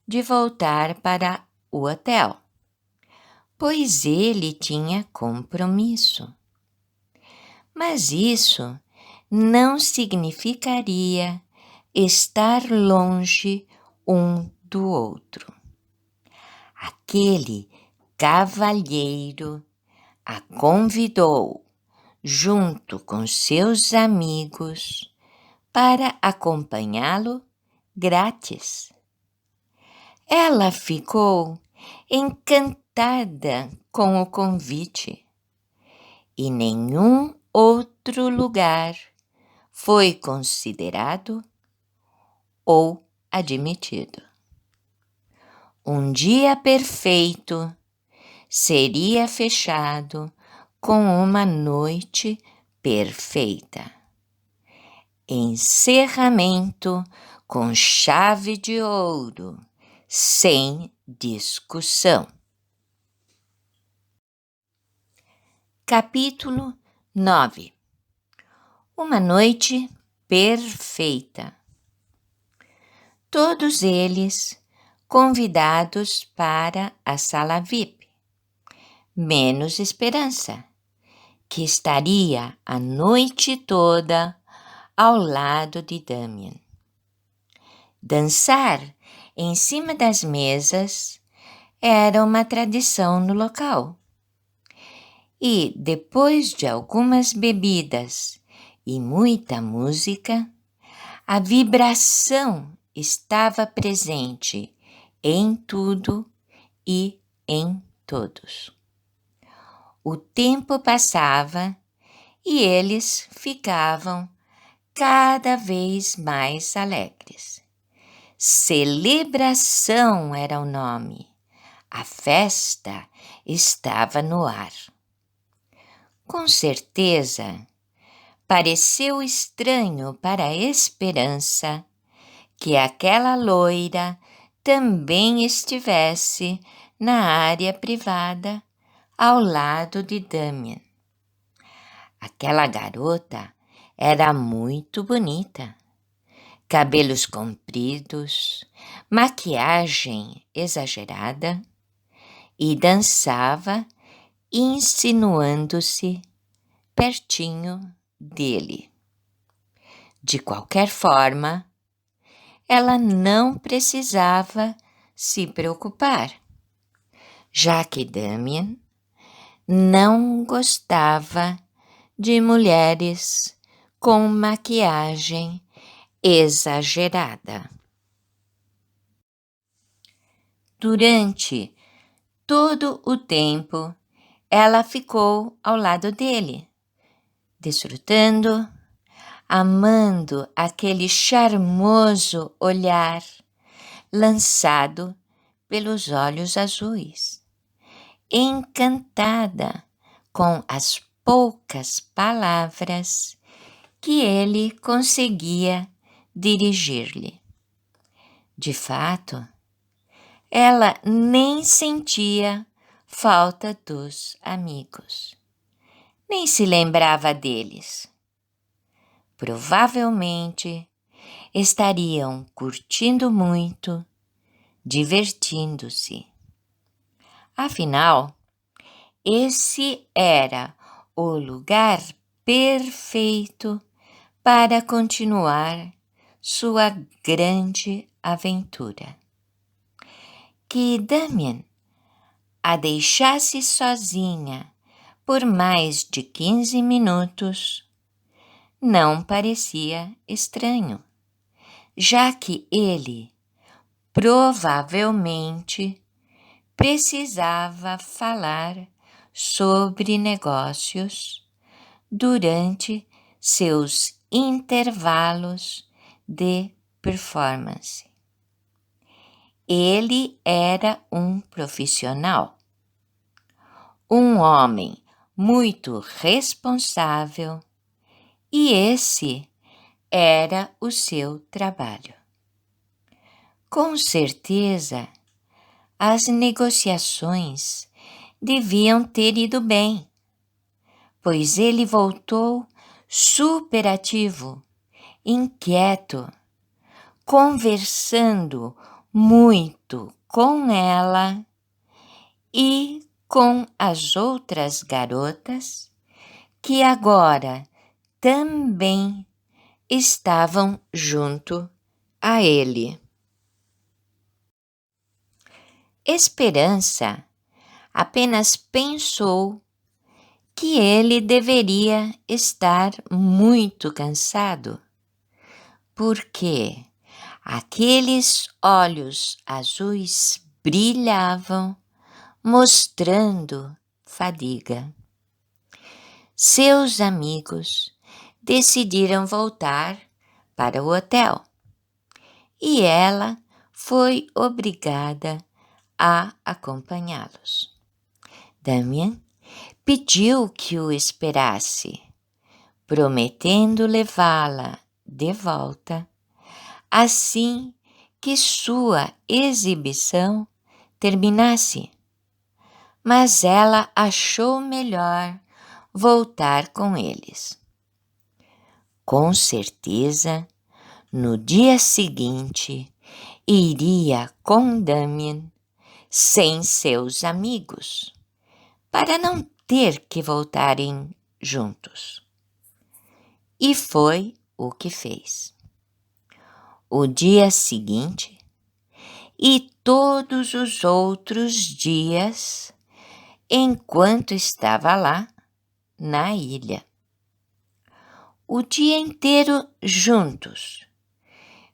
Speaker 1: de voltar para o hotel, pois ele tinha compromisso. Mas isso não significaria estar longe um do outro. Aquele cavalheiro a convidou, junto com seus amigos, para acompanhá-lo grátis. Ela ficou encantada com o convite e nenhum outro lugar foi considerado ou admitido. Um dia perfeito seria fechado com uma noite perfeita. Encerramento com chave de ouro, sem discussão. Capítulo 9. Uma noite perfeita. Todos eles convidados para a sala VIP, menos Esperança, que estaria a noite toda ao lado de Damien. Dançar em cima das mesas era uma tradição no local. E, depois de algumas bebidas e muita música, a vibração estava presente em tudo e em todos. O tempo passava e eles ficavam cada vez mais alegres. Celebração era o nome. A festa estava no ar. Com certeza, pareceu estranho para a Esperança que aquela loira também estivesse na área privada ao lado de Damien. Aquela garota era muito bonita. Cabelos compridos, maquiagem exagerada, e dançava insinuando-se pertinho dele. De qualquer forma, ela não precisava se preocupar, já que Damien não gostava de mulheres com maquiagem exagerada. Durante todo o tempo, ela ficou ao lado dele, desfrutando, amando aquele charmoso olhar lançado pelos olhos azuis, encantada com as poucas palavras que ele conseguia dirigir-lhe. De fato, ela nem sentia falta dos amigos, nem se lembrava deles. Provavelmente estariam curtindo muito, divertindo-se. Afinal, esse era o lugar perfeito para continuar sua grande aventura. Que Damien a deixasse sozinha por mais de 15 minutos não parecia estranho, já que ele provavelmente precisava falar sobre negócios durante seus intervalos de performance. Ele era um profissional, um homem muito responsável, e esse era o seu trabalho. Com certeza, as negociações deviam ter ido bem, pois ele voltou superativo, inquieto, conversando muito com ela e com as outras garotas que agora também estavam junto a ele. Esperança apenas pensou que ele deveria estar muito cansado, porque aqueles olhos azuis brilhavam, mostrando fadiga. Seus amigos decidiram voltar para o hotel e ela foi obrigada a acompanhá-los. Damien pediu que o esperasse, prometendo levá-la de volta assim que sua exibição terminasse. Mas ela achou melhor voltar com eles. Com certeza, no dia seguinte, iria com Damien sem seus amigos, para não ter que voltarem juntos. E foi o que fez. O dia seguinte e todos os outros dias, enquanto estava lá na ilha. O dia inteiro juntos,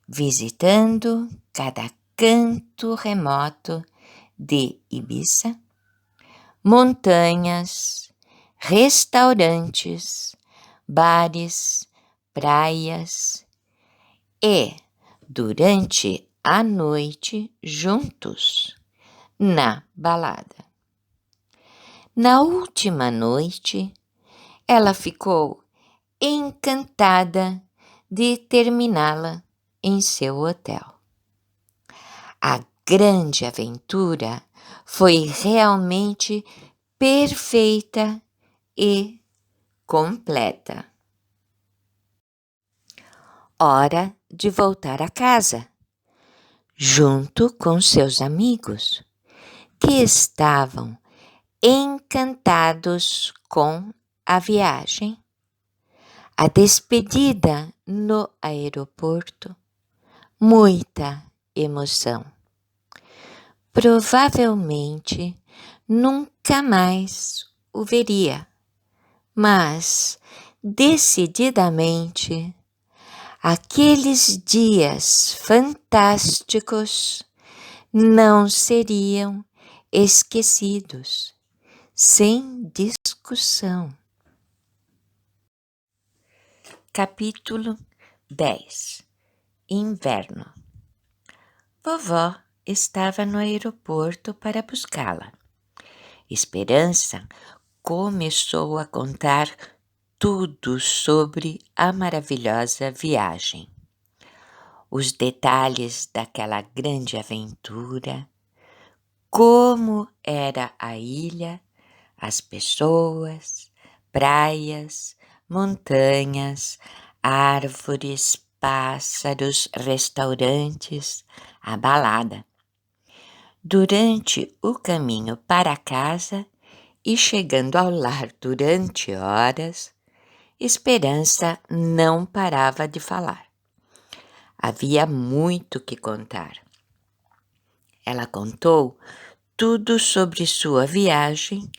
Speaker 1: visitando cada canto remoto de Ibiza, montanhas, restaurantes, bares, praias e, durante a noite, juntos na balada. Na última noite, ela ficou encantada de terminá-la em seu hotel. A grande aventura foi realmente perfeita e completa. Hora de voltar a casa, junto com seus amigos, que estavam encantados com a viagem. A despedida no aeroporto, muita emoção. Provavelmente nunca mais o veria, mas decididamente aqueles dias fantásticos não seriam esquecidos, sem discussão. Capítulo 10. Inverno. Vovó estava no aeroporto para buscá-la. Esperança começou a contar tudo sobre a maravilhosa viagem. Os detalhes daquela grande aventura, como era a ilha, as pessoas, praias, montanhas, árvores, pássaros, restaurantes, a balada. Durante o caminho para casa e chegando ao lar durante horas, Esperança não parava de falar. Havia muito que contar. Ela contou tudo sobre sua viagem,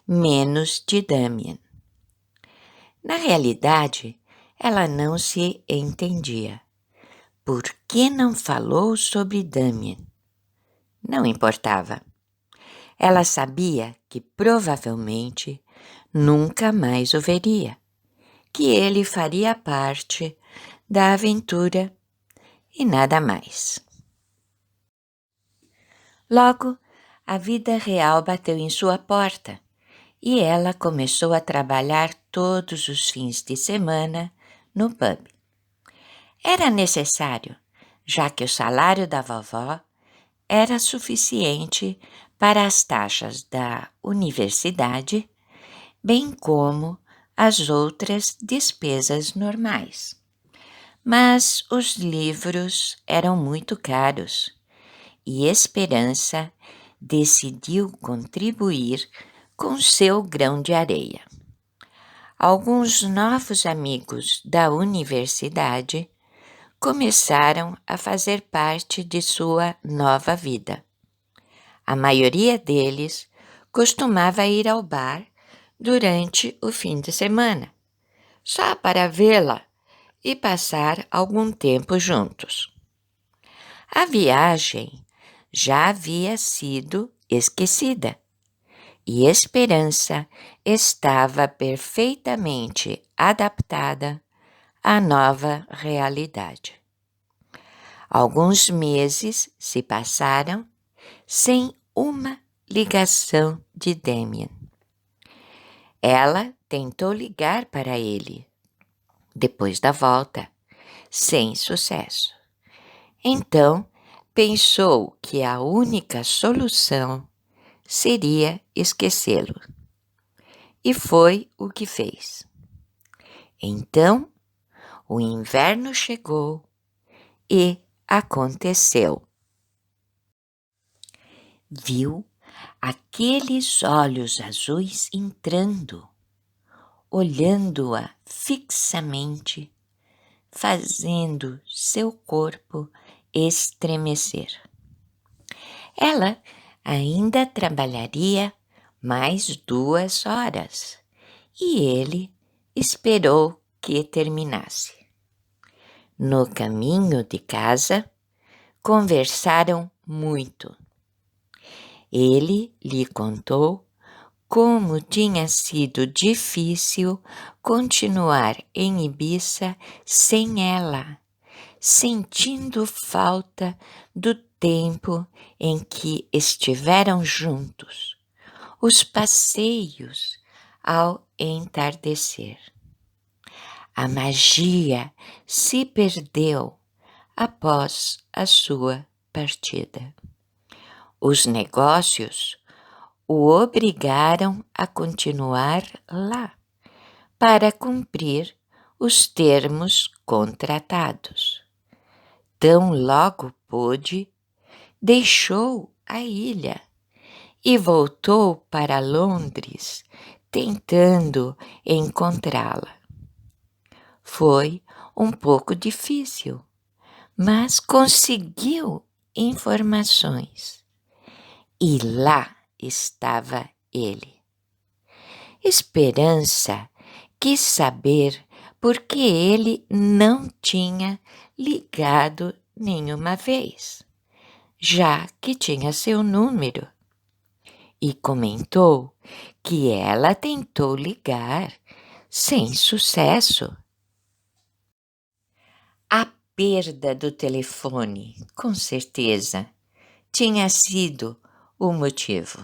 Speaker 1: menos de Damien. Na realidade, ela não se entendia. Por que não falou sobre Damien? Não importava. Ela sabia que provavelmente nunca mais o veria, que ele faria parte da aventura e nada mais. Logo, a vida real bateu em sua porta e ela começou a trabalhar todos os fins de semana no pub. Era necessário, já que o salário da vovó era suficiente para as taxas da universidade, bem como as outras despesas normais. Mas os livros eram muito caros e Esperança decidiu contribuir com seu grão de areia. Alguns novos amigos da universidade começaram a fazer parte de sua nova vida. A maioria deles costumava ir ao bar durante o fim de semana, só para vê-la e passar algum tempo juntos. A viagem já havia sido esquecida e Esperança estava perfeitamente adaptada à nova realidade. Alguns meses se passaram sem uma ligação de Damien. Ela tentou ligar para ele depois da volta, sem sucesso. Então, pensou que a única solução seria esquecê-lo. E foi o que fez. Então, o inverno chegou e aconteceu. Viu aqueles olhos azuis entrando, olhando-a fixamente, fazendo seu corpo estremecer. Ela ainda trabalharia mais 2 horas e ele esperou que terminasse. No caminho de casa, conversaram muito. Ele lhe contou como tinha sido difícil continuar em Ibiza sem ela, sentindo falta do tempo em que estiveram juntos, os passeios ao entardecer. A magia se perdeu após a sua partida. Os negócios o obrigaram a continuar lá para cumprir os termos contratados. Tão logo pôde, deixou a ilha e voltou para Londres, tentando encontrá-la. Foi um pouco difícil, mas conseguiu informações. E lá estava ele. Esperança quis saber por que ele não tinha ligado nenhuma vez, já que tinha seu número, e comentou que ela tentou ligar sem sucesso. A perda do telefone, com certeza, tinha sido o motivo.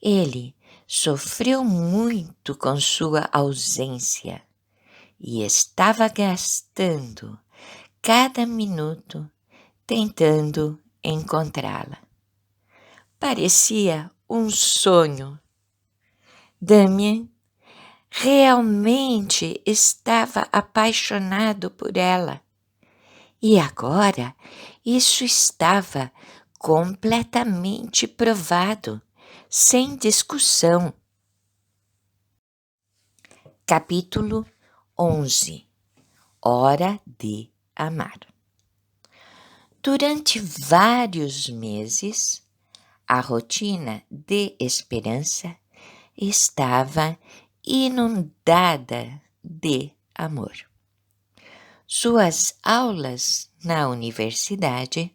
Speaker 1: Ele sofreu muito com sua ausência e estava gastando cada minuto tentando encontrá-la. Parecia um sonho. Damien realmente estava apaixonado por ela. E agora isso estava completamente provado, sem discussão. Capítulo 11. Hora de amar. Durante vários meses, a rotina de Esperança estava inundada de amor. Suas aulas na universidade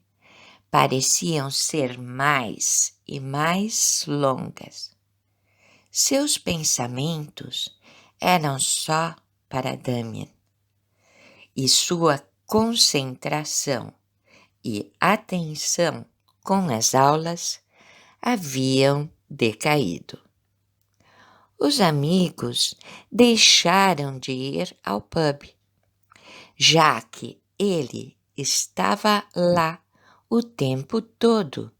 Speaker 1: pareciam ser mais e mais longas. Seus pensamentos eram só para Damien, e sua concentração e atenção com as aulas haviam decaído. Os amigos deixaram de ir ao pub, já que ele estava lá o tempo todo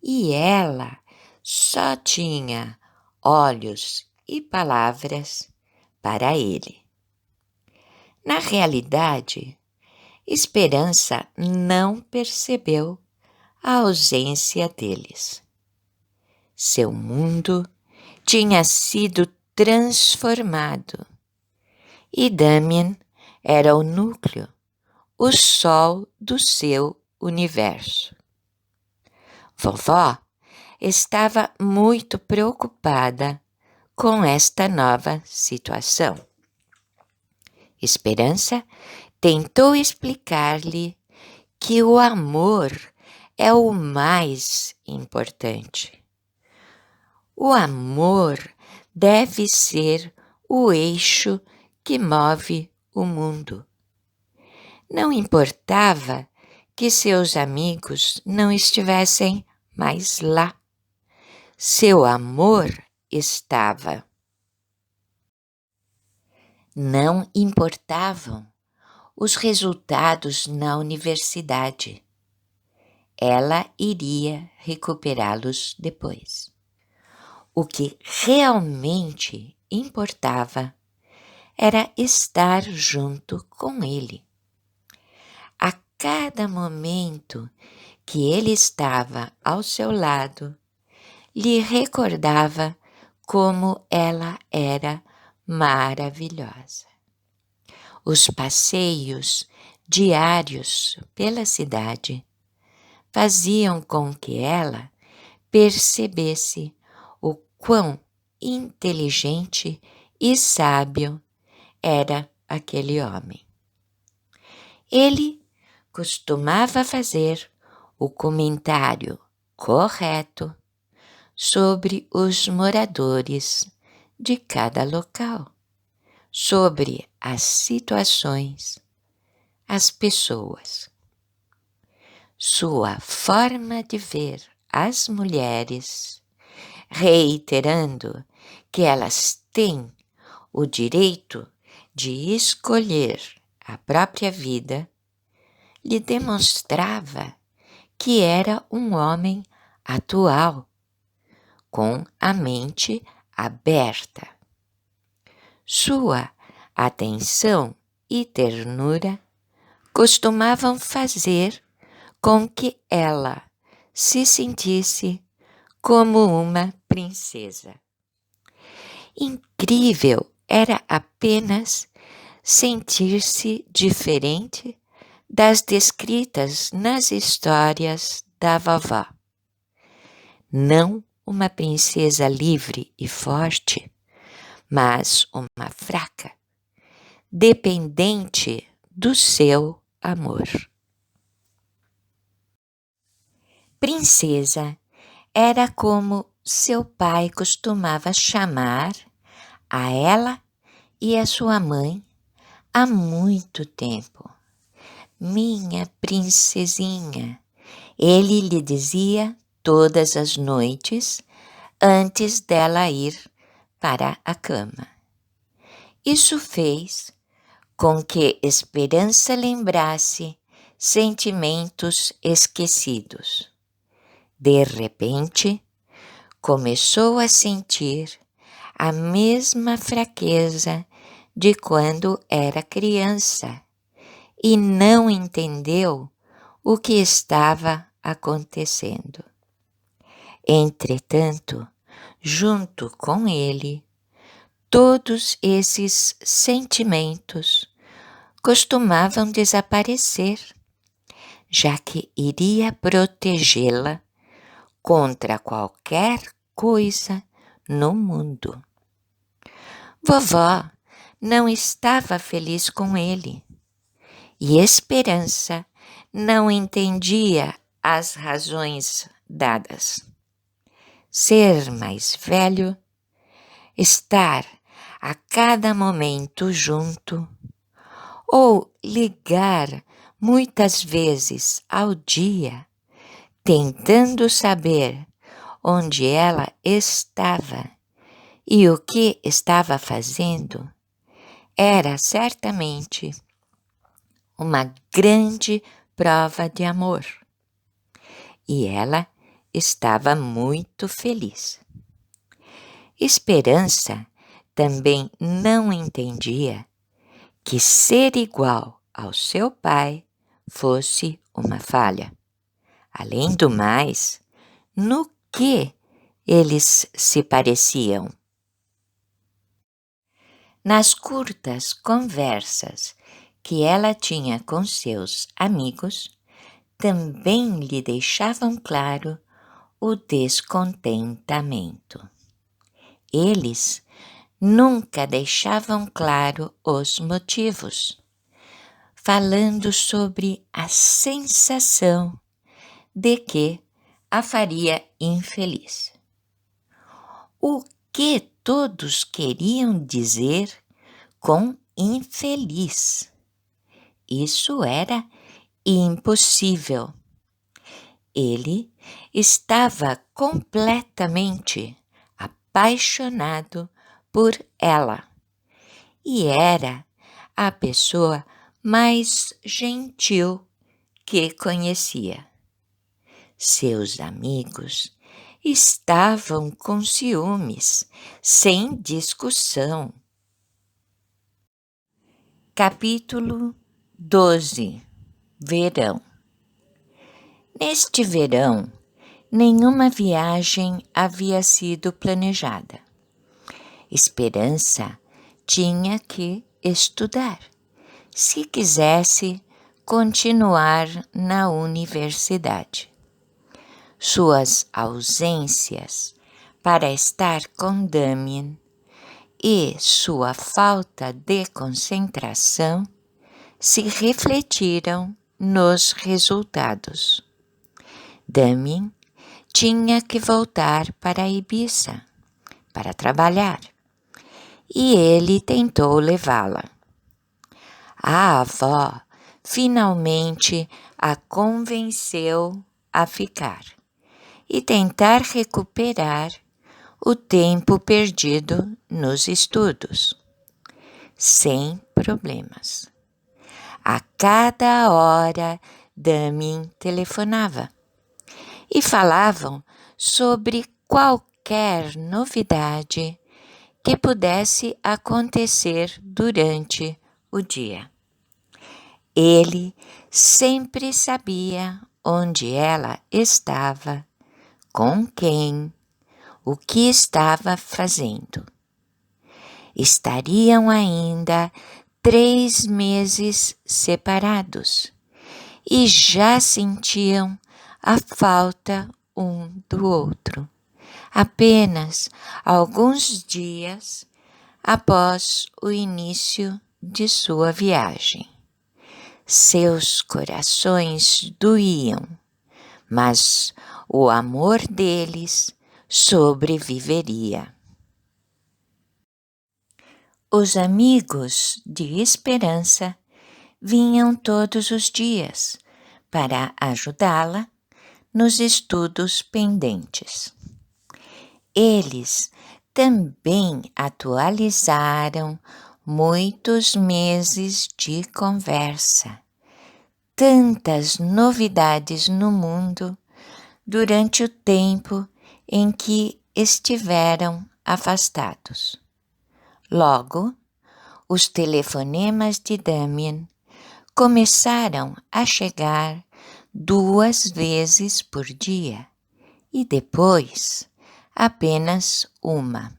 Speaker 1: e ela só tinha olhos e palavras para ele. Na realidade, Esperança não percebeu a ausência deles. Seu mundo tinha sido transformado e Damien era o núcleo, o sol do seu universo. Vovó estava muito preocupada com esta nova situação. Esperança tentou explicar-lhe que o amor é o mais importante. O amor deve ser o eixo que move o mundo. Não importava que seus amigos não estivessem mais lá. Seu amor estava. Não importavam os resultados na universidade. Ela iria recuperá-los depois. O que realmente importava era estar junto com ele. A cada momento que ele estava ao seu lado, lhe recordava como ela era maravilhosa. Os passeios diários pela cidade faziam com que ela percebesse o quão inteligente e sábio era aquele homem. Ele costumava fazer o comentário correto sobre os moradores de cada local, sobre as situações, as pessoas. Sua forma de ver as mulheres, reiterando que elas têm o direito de escolher a própria vida, lhe demonstrava que era um homem atual, com a mente aberta. Sua atenção e ternura costumavam fazer com que ela se sentisse como uma princesa. Incrível era apenas sentir-se diferente das descritas nas histórias da vovó. Não uma princesa livre e forte, mas uma fraca, dependente do seu amor. Princesa era como seu pai costumava chamar a ela e a sua mãe há muito tempo. Minha princesinha, ele lhe dizia todas as noites antes dela ir para a cama. Isso fez com que Esperança lembrasse sentimentos esquecidos. De repente, começou a sentir a mesma fraqueza de quando era criança e não entendeu o que estava acontecendo. Entretanto, junto com ele, todos esses sentimentos costumavam desaparecer, já que iria protegê-la contra qualquer coisa no mundo. Vovó não estava feliz com ele e Esperança não entendia as razões dadas. Ser mais velho, estar a cada momento junto, ou ligar muitas vezes ao dia, tentando saber onde ela estava e o que estava fazendo, era certamente uma grande prova de amor. E ela estava muito feliz. Esperança também não entendia que ser igual ao seu pai fosse uma falha. Além do mais, no que eles se pareciam? Nas curtas conversas que ela tinha com seus amigos, também lhe deixavam claro o descontentamento. Eles nunca deixavam claro os motivos, falando sobre a sensação de que a faria infeliz. O que todos queriam dizer com infeliz? Isso era impossível. Ele estava completamente apaixonado por ela e era a pessoa mais gentil que conhecia. Seus amigos estavam com ciúmes, sem discussão. Capítulo 12. Verão. Neste verão, nenhuma viagem havia sido planejada. Esperança tinha que estudar, se quisesse continuar na universidade. Suas ausências para estar com Damien e sua falta de concentração se refletiram nos resultados. Damien tinha que voltar para Ibiza para trabalhar e ele tentou levá-la. A avó finalmente a convenceu a ficar e tentar recuperar o tempo perdido nos estudos, sem problemas. A cada hora, Damien telefonava e falavam sobre qualquer novidade que pudesse acontecer durante o dia. Ele sempre sabia onde ela estava, com quem, o que estava fazendo. Estariam ainda 3 meses separados e já sentiam a falta um do outro, apenas alguns dias após o início de sua viagem. Seus corações doíam, mas o amor deles sobreviveria. Os amigos de Esperança vinham todos os dias para ajudá-la nos estudos pendentes. Eles também atualizaram muitos meses de conversa, tantas novidades no mundo durante o tempo em que estiveram afastados. Logo, os telefonemas de Damien começaram a chegar 2 vezes por dia e depois apenas uma.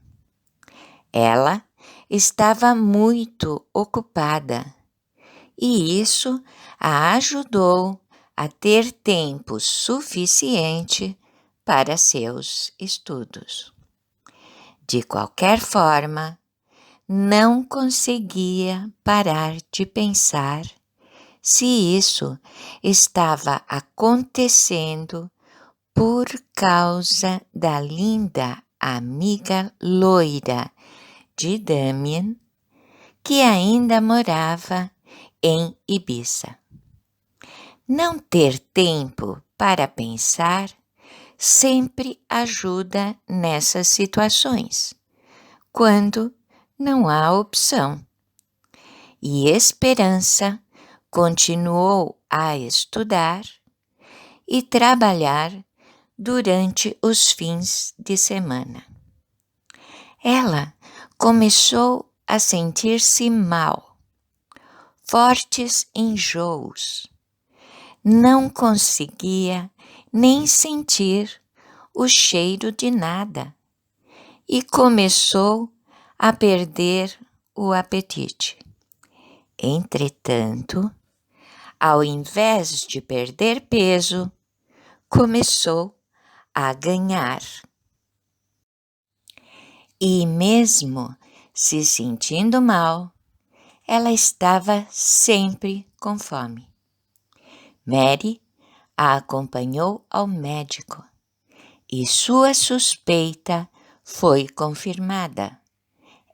Speaker 1: Ela estava muito ocupada e isso a ajudou a ter tempo suficiente para seus estudos. De qualquer forma, não conseguia parar de pensar se isso estava acontecendo por causa da linda amiga loira de Damien, que ainda morava em Ibiza. Não ter tempo para pensar sempre ajuda nessas situações, quando não há opção. E Esperança continuou a estudar e trabalhar durante os fins de semana. Ela começou a sentir-se mal, fortes enjoos. Não conseguia nem sentir o cheiro de nada e começou a perder o apetite. Entretanto, ao invés de perder peso, começou a ganhar. E mesmo se sentindo mal, ela estava sempre com fome. Mary a acompanhou ao médico e sua suspeita foi confirmada.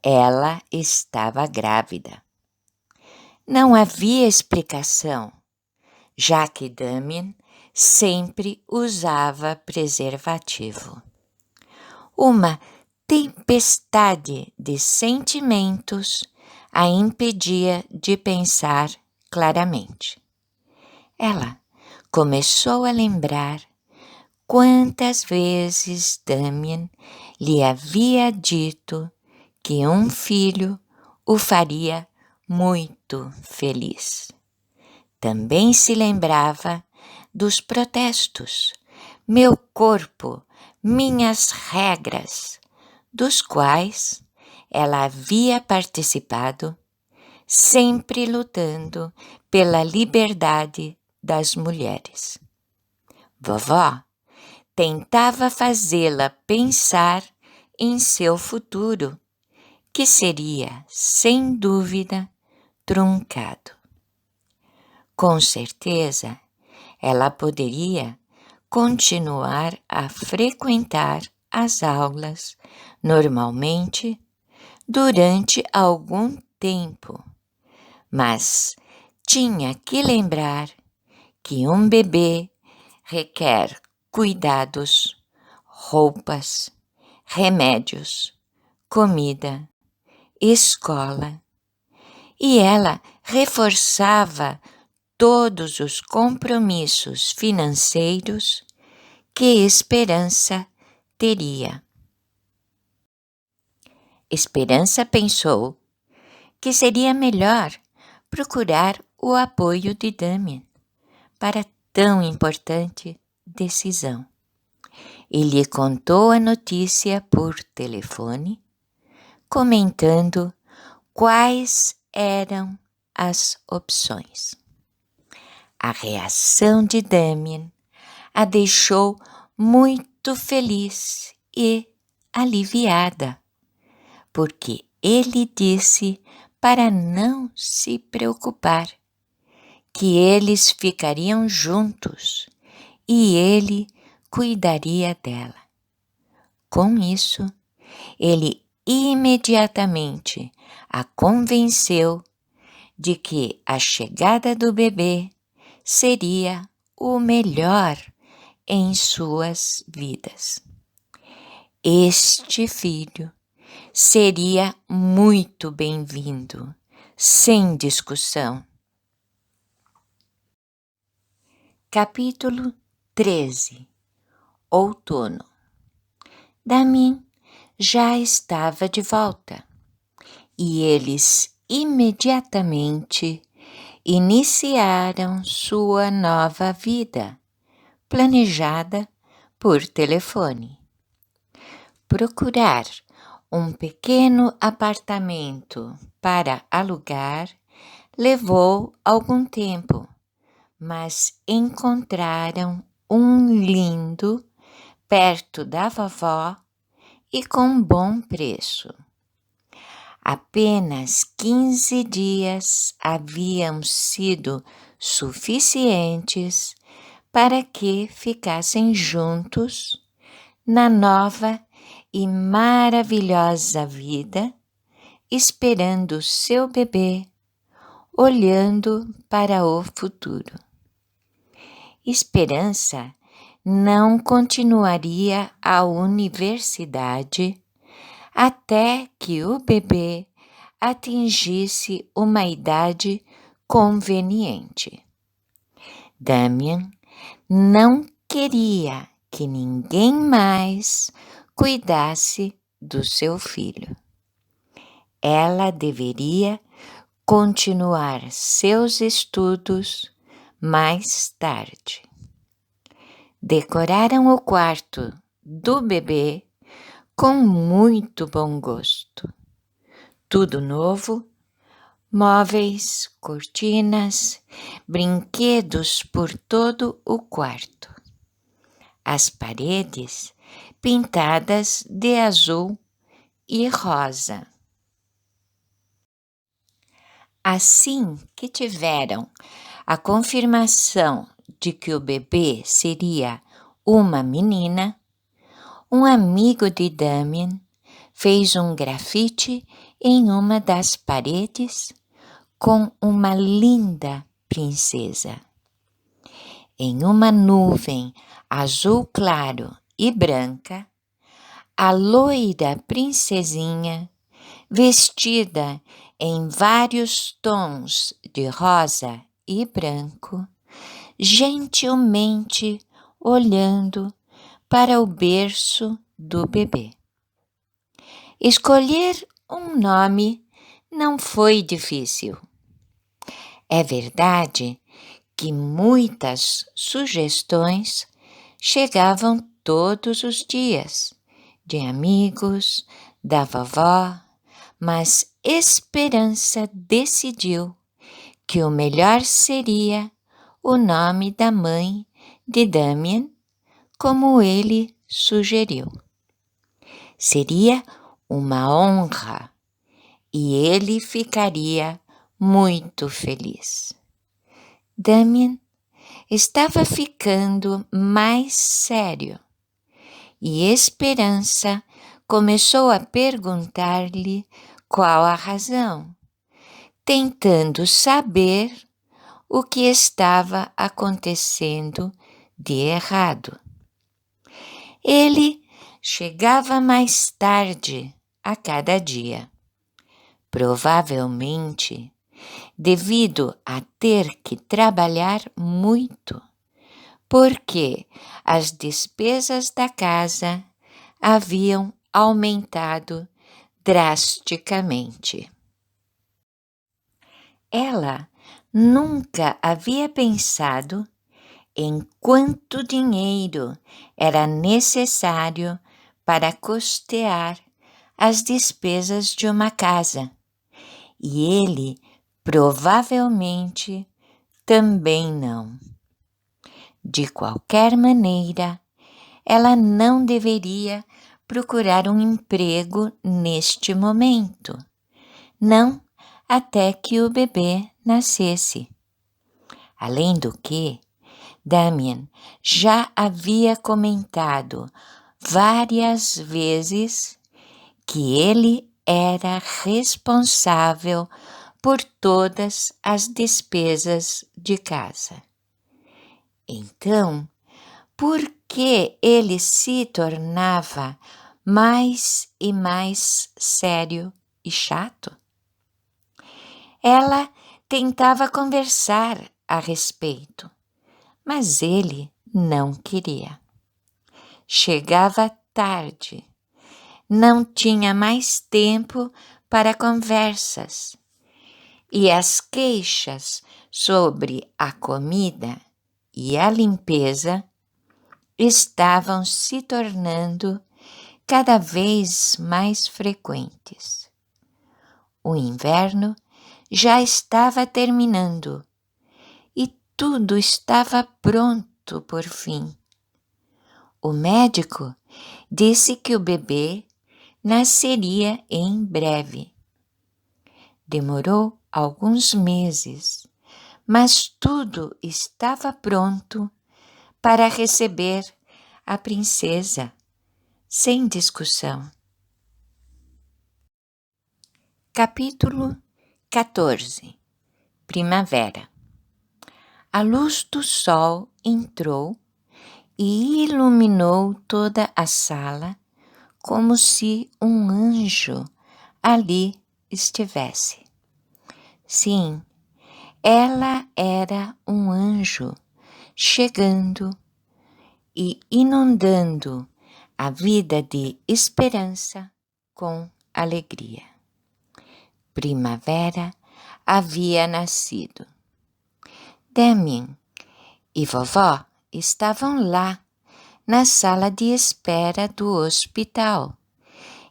Speaker 1: Ela estava grávida. Não havia explicação, já que Damien sempre usava preservativo. Uma tempestade de sentimentos a impedia de pensar claramente. Ela começou a lembrar quantas vezes Damien lhe havia dito que um filho o faria muito feliz. Também se lembrava dos protestos, meu corpo, minhas regras, dos quais ela havia participado, sempre lutando pela liberdade das mulheres. Vovó tentava fazê-la pensar em seu futuro, que seria, sem dúvida, truncado. Com certeza, ela poderia continuar a frequentar as aulas normalmente durante algum tempo, mas tinha que lembrar que um bebê requer cuidados, roupas, remédios, comida, escola, e ela reforçava todos os compromissos financeiros que Esperança teria. Esperança pensou que seria melhor procurar o apoio de Damien para tão importante decisão. E lhe contou a notícia por telefone, comentando quais eram as opções. A reação de Damien a deixou muito feliz e aliviada, porque ele disse para não se preocupar, que eles ficariam juntos e ele cuidaria dela. Com isso, ele imediatamente a convenceu de que a chegada do bebê seria o melhor em suas vidas. Este filho seria muito bem-vindo, sem discussão. Capítulo 13. Outono. Damien já estava de volta e eles imediatamente iniciaram sua nova vida, planejada por telefone. Procurar um pequeno apartamento para alugar levou algum tempo, mas encontraram um lindo perto da vovó e com bom preço. Apenas 15 dias haviam sido suficientes para que ficassem juntos na nova e maravilhosa vida, esperando seu bebê, olhando para o futuro. Esperança não continuaria a universidade até que o bebê atingisse uma idade conveniente. Damien não queria que ninguém mais cuidasse do seu filho. Ela deveria continuar seus estudos mais tarde. Decoraram o quarto do bebê com muito bom gosto. Tudo novo, móveis, cortinas, brinquedos por todo o quarto. as paredes pintadas de azul e rosa. Assim que tiveram a confirmação de que o bebê seria uma menina, um amigo de Damien fez um grafite em uma das paredes com uma linda princesa. Em uma nuvem azul claro e branca, a loira princesinha, vestida em vários tons de rosa e branco, gentilmente olhando para o berço do bebê. Escolher um nome não foi difícil. É verdade que muitas sugestões chegavam todos os dias, de amigos, da vovó, mas Esperança decidiu que o melhor seria o nome da mãe de Damien, como ele sugeriu. Seria uma honra e ele ficaria muito feliz. Damien estava ficando mais sério e Esperança começou a perguntar-lhe qual a razão, tentando saber o que estava acontecendo de errado. Ele chegava mais tarde a cada dia, provavelmente devido a ter que trabalhar muito, porque as despesas da casa haviam aumentado drasticamente. Ela nunca havia pensado em quanto dinheiro era necessário para custear as despesas de uma casa, e ele provavelmente também não. De qualquer maneira, ela não deveria procurar um emprego neste momento, não até que o bebê nascesse. Além do que, Damien já havia comentado várias vezes que ele era responsável por todas as despesas de casa. Então, por que ele se tornava mais e mais sério e chato? Ela tentava conversar a respeito, mas ele não queria. Chegava tarde, não tinha mais tempo para conversas, e as queixas sobre a comida e a limpeza estavam se tornando cada vez mais frequentes. O inverno já estava terminando e tudo estava pronto por fim. O médico disse que o bebê nasceria em breve. Demorou alguns meses, mas tudo estava pronto para receber a princesa, sem discussão. Capítulo 14. Primavera. A luz do sol entrou e iluminou toda a sala como se um anjo ali estivesse. Sim, ela era um anjo chegando e inundando a vida de Esperança com alegria. Primavera havia nascido. Damien e vovó estavam lá na sala de espera do hospital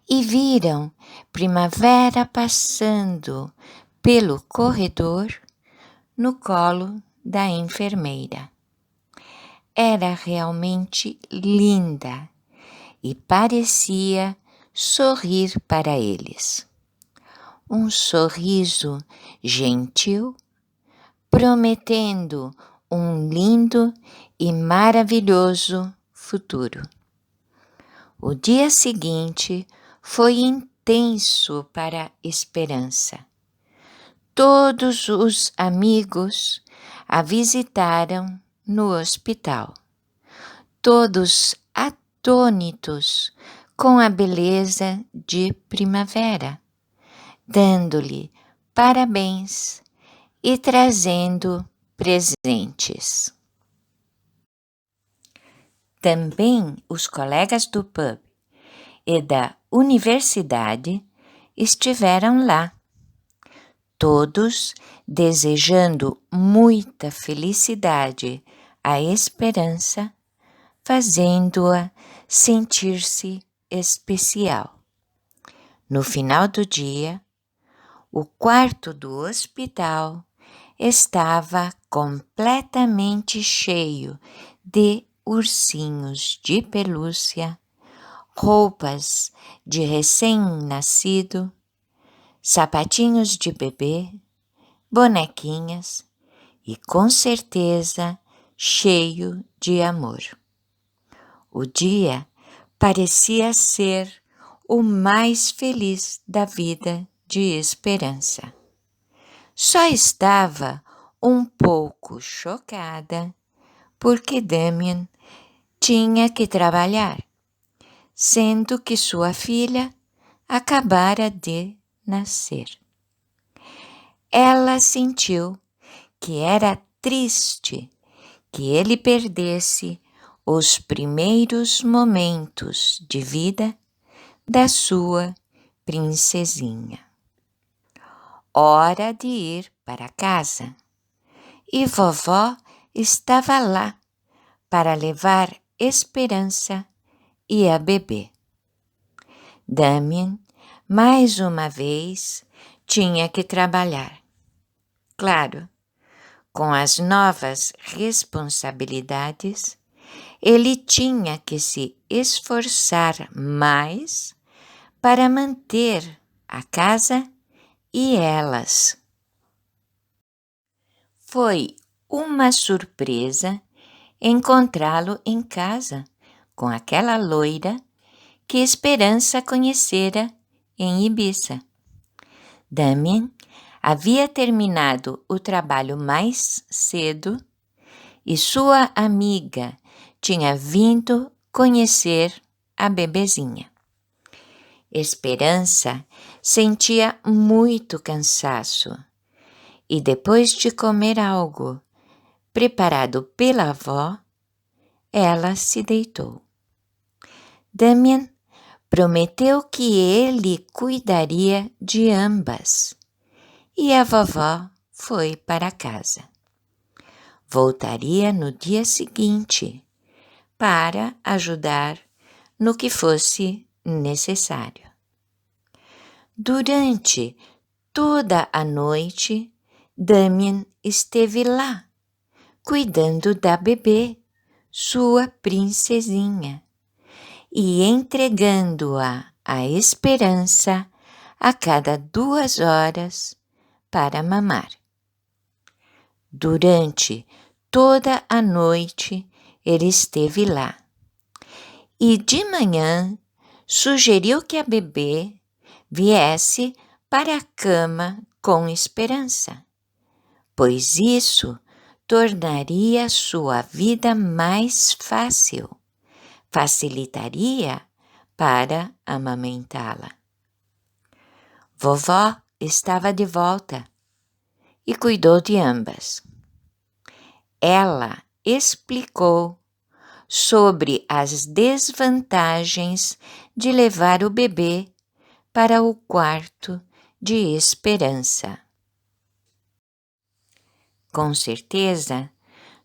Speaker 1: e viram Primavera passando pelo corredor no colo da enfermeira. era realmente linda e parecia sorrir para eles. Um sorriso gentil, prometendo um lindo e maravilhoso futuro. O dia seguinte foi intenso para a Esperança. Todos os amigos a visitaram no hospital, todos atônitos com a beleza de primavera, dando-lhe parabéns e trazendo presentes. Também os colegas do pub e da universidade estiveram lá, todos desejando muita felicidade à Esperança, fazendo-a sentir-se especial. No final do dia, o quarto do hospital estava completamente cheio de ursinhos de pelúcia, roupas de recém-nascido, sapatinhos de bebê, bonequinhas e, com certeza, cheio de amor. O dia parecia ser o mais feliz da vida de Esperança. Só estava um pouco chocada porque Damien tinha que trabalhar, sendo que sua filha acabara de nascer. Ela sentiu que era triste que ele perdesse os primeiros momentos de vida da sua princesinha. Hora de ir para casa, e vovó estava lá para levar Esperança e a bebê. Damien, mais uma vez, tinha que trabalhar. Claro, com as novas responsabilidades, ele tinha que se esforçar mais para manter a casa e elas. Foi uma surpresa encontrá-lo em casa com aquela loira que Esperança conhecera em Ibiza. Damien havia terminado o trabalho mais cedo e sua amiga tinha vindo conhecer a bebezinha. Esperança sentia muito cansaço e, depois de comer algo preparado pela avó, ela se deitou. Damien prometeu que ele cuidaria de ambas e a vovó foi para casa. Voltaria no dia seguinte para ajudar no que fosse necessário. Durante toda a noite, Damien esteve lá, cuidando da bebê, sua princesinha, e entregando-a à Esperança a cada 2 horas para mamar. Durante toda a noite ele esteve lá e de manhã sugeriu que a bebê viesse para a cama com Esperança, pois isso tornaria sua vida mais fácil, facilitaria para amamentá-la. Vovó estava de volta e cuidou de ambas. Ela explicou sobre as desvantagens de levar o bebê para o quarto de Esperança. Com certeza,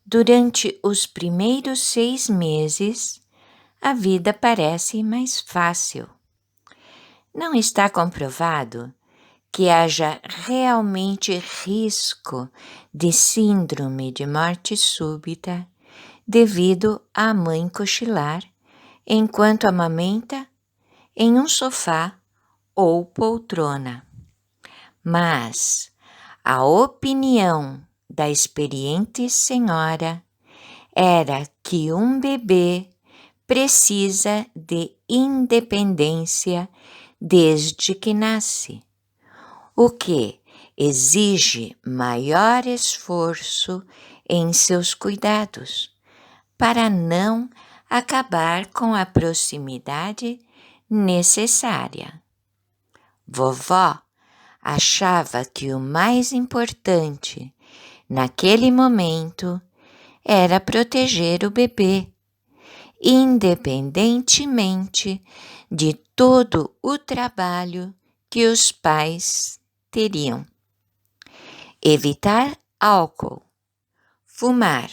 Speaker 1: durante os primeiros 6 meses, a vida parece mais fácil. Não está comprovado que haja realmente risco de síndrome de morte súbita devido à mãe cochilar enquanto amamenta em um sofá ou poltrona. Mas a opinião da experiente senhora era que um bebê precisa de independência desde que nasce, o que exige maior esforço em seus cuidados, para não acabar com a proximidade necessária. Vovó achava que o mais importante naquele momento era proteger o bebê, independentemente de todo o trabalho que os pais teriam. Evitar álcool, fumar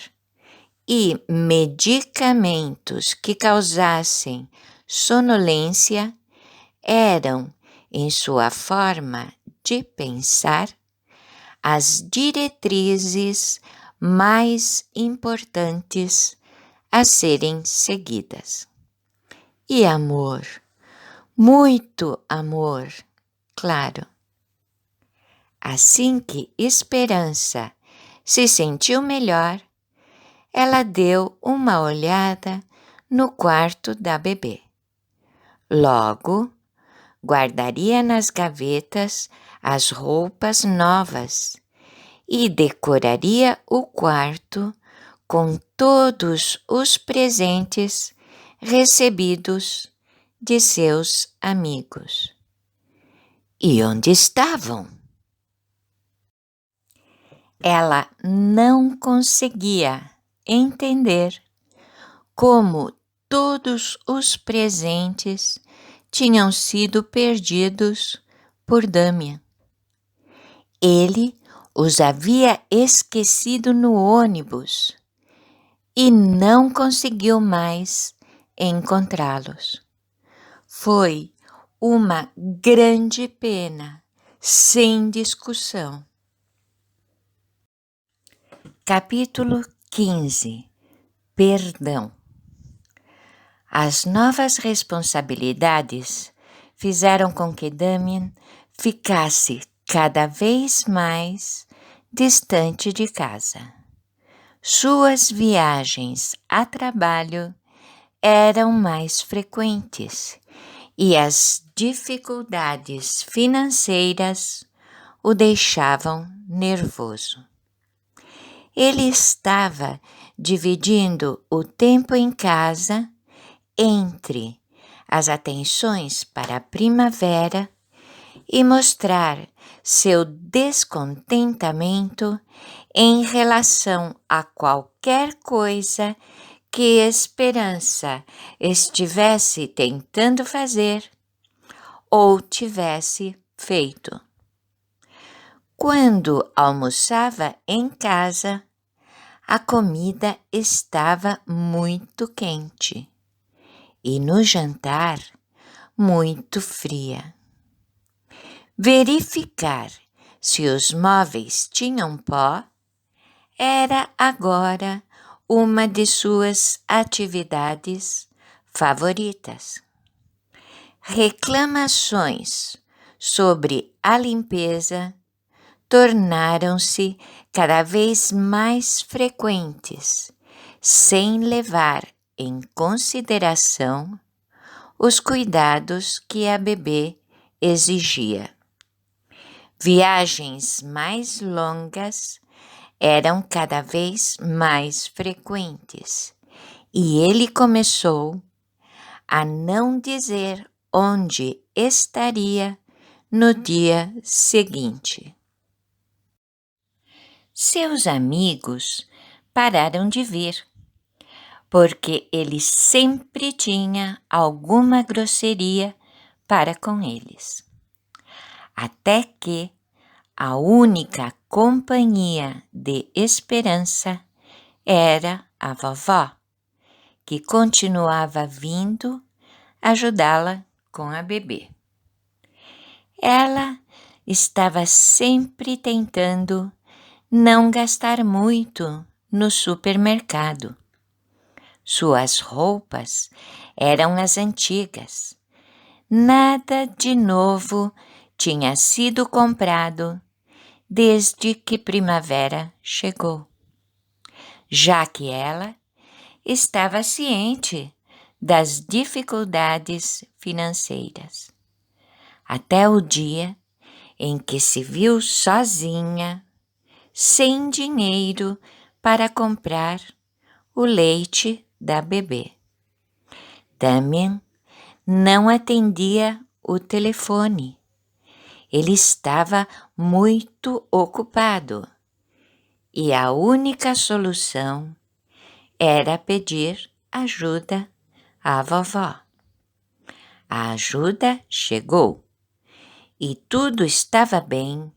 Speaker 1: e medicamentos que causassem sonolência eram, em sua forma de pensar, as diretrizes mais importantes a serem seguidas. E amor, muito amor, claro. Assim que Esperança se sentiu melhor, ela deu uma olhada no quarto da bebê. Logo, guardaria nas gavetas as roupas novas e decoraria o quarto com todos os presentes recebidos de seus amigos. E onde estavam? Ela não conseguia entender como todos os presentes tinham sido perdidos por Damian. Ele os havia esquecido no ônibus e não conseguiu mais encontrá-los. Foi uma grande pena, sem discussão. Capítulo 15. Perdão. As novas responsabilidades fizeram com que Damian ficasse cada vez mais distante de casa. Suas viagens a trabalho eram mais frequentes e as dificuldades financeiras o deixavam nervoso. Ele estava dividindo o tempo em casa entre as atenções para a primavera e mostrar seu descontentamento em relação a qualquer coisa que Esperança estivesse tentando fazer ou tivesse feito. Quando almoçava em casa, a comida estava muito quente e no jantar muito fria. Verificar se os móveis tinham pó era agora uma de suas atividades favoritas. Reclamações sobre a limpeza tornaram-se cada vez mais frequentes, sem levar em consideração os cuidados que a bebê exigia. Viagens mais longas eram cada vez mais frequentes e ele começou a não dizer onde estaria no dia seguinte. Seus amigos pararam de vir, porque ele sempre tinha alguma grosseria para com eles. Até que a única companhia de Esperança era a vovó, que continuava vindo ajudá-la com a bebê. Ela estava sempre tentando não gastar muito no supermercado Suas roupas eram as antigas. Nada de novo tinha sido comprado desde que primavera chegou, já que ela estava ciente das dificuldades financeiras, até o dia em que se viu sozinha, sem dinheiro para comprar o leite da bebê. Damien não atendia o telefone. Ele estava muito ocupado e a única solução era pedir ajuda à vovó. A ajuda chegou e tudo estava bem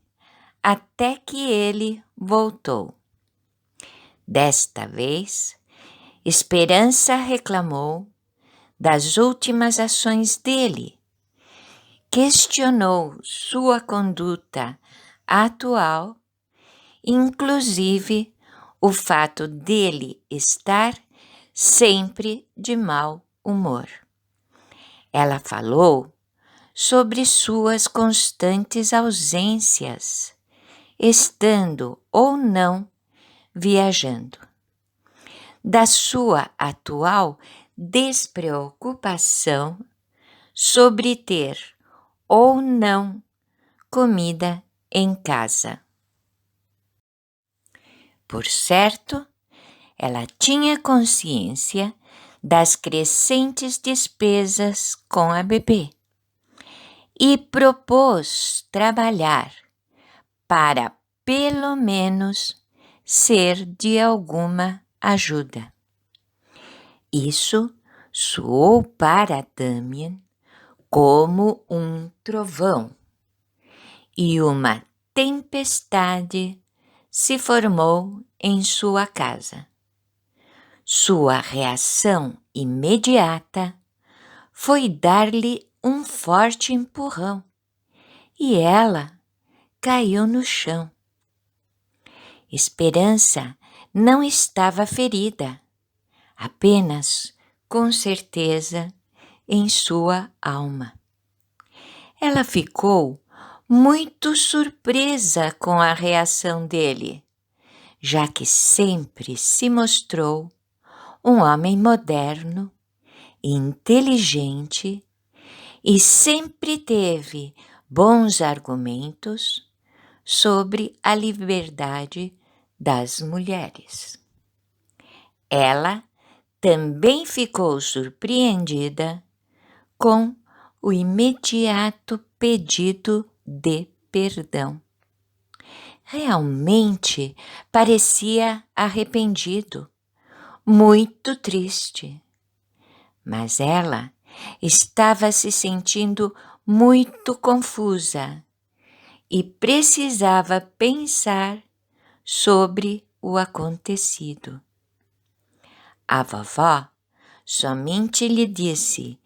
Speaker 1: até que ele voltou. Desta vez, Esperança reclamou das últimas ações dele, questionou sua conduta atual, inclusive o fato dele estar sempre de mau humor. Ela falou sobre suas constantes ausências, estando ou não viajando, da sua atual despreocupação sobre ter ou não comida em casa. Por certo, ela tinha consciência das crescentes despesas com a bebê e propôs trabalhar para, pelo menos, ser de alguma ajuda. Isso soou para Damien como um trovão, e uma tempestade se formou em sua casa. Sua reação imediata foi dar-lhe um forte empurrão, e ela caiu no chão. Esperança não estava ferida, apenas, com certeza, em sua alma. Ela ficou muito surpresa com a reação dele, já que sempre se mostrou um homem moderno, inteligente e sempre teve bons argumentos sobre a liberdade das mulheres. Ela também ficou surpreendida com o imediato pedido de perdão. Realmente parecia arrependido, muito triste. Mas ela estava se sentindo muito confusa e precisava pensar sobre o acontecido. A vovó somente lhe disse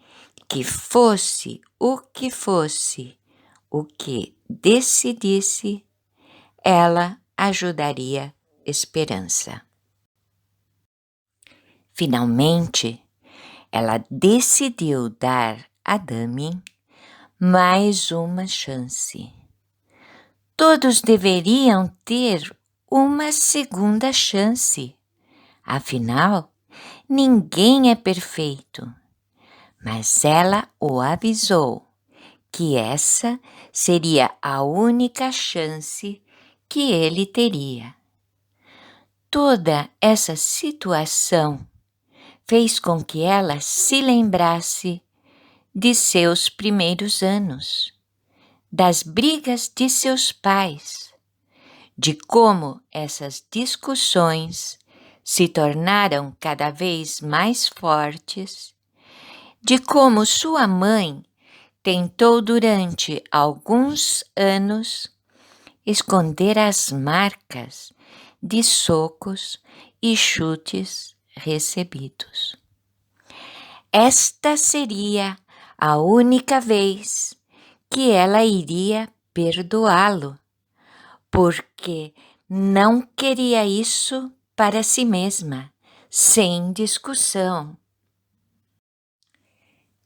Speaker 1: que fosse o que decidisse, ela ajudaria Esperança. Finalmente, ela decidiu dar a Damien mais uma chance. Todos deveriam ter uma segunda chance. Afinal, ninguém é perfeito. Mas ela o avisou que essa seria a única chance que ele teria. Toda essa situação fez com que ela se lembrasse de seus primeiros anos, das brigas de seus pais, de como essas discussões se tornaram cada vez mais fortes, de como sua mãe tentou durante alguns anos esconder as marcas de socos e chutes recebidos. Esta seria a única vez que ela iria perdoá-lo, porque não queria isso para si mesma, sem discussão.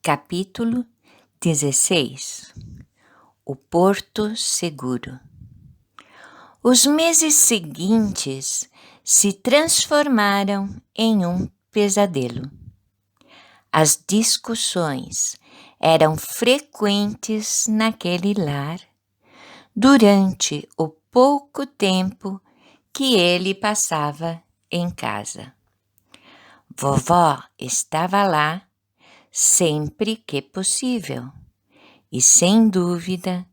Speaker 1: Capítulo 16. O Porto Seguro. Os meses seguintes se transformaram em um pesadelo. As discussões eram frequentes naquele lar durante o pouco tempo que ele passava em casa. Vovó estava lá sempre que possível e, sem dúvida,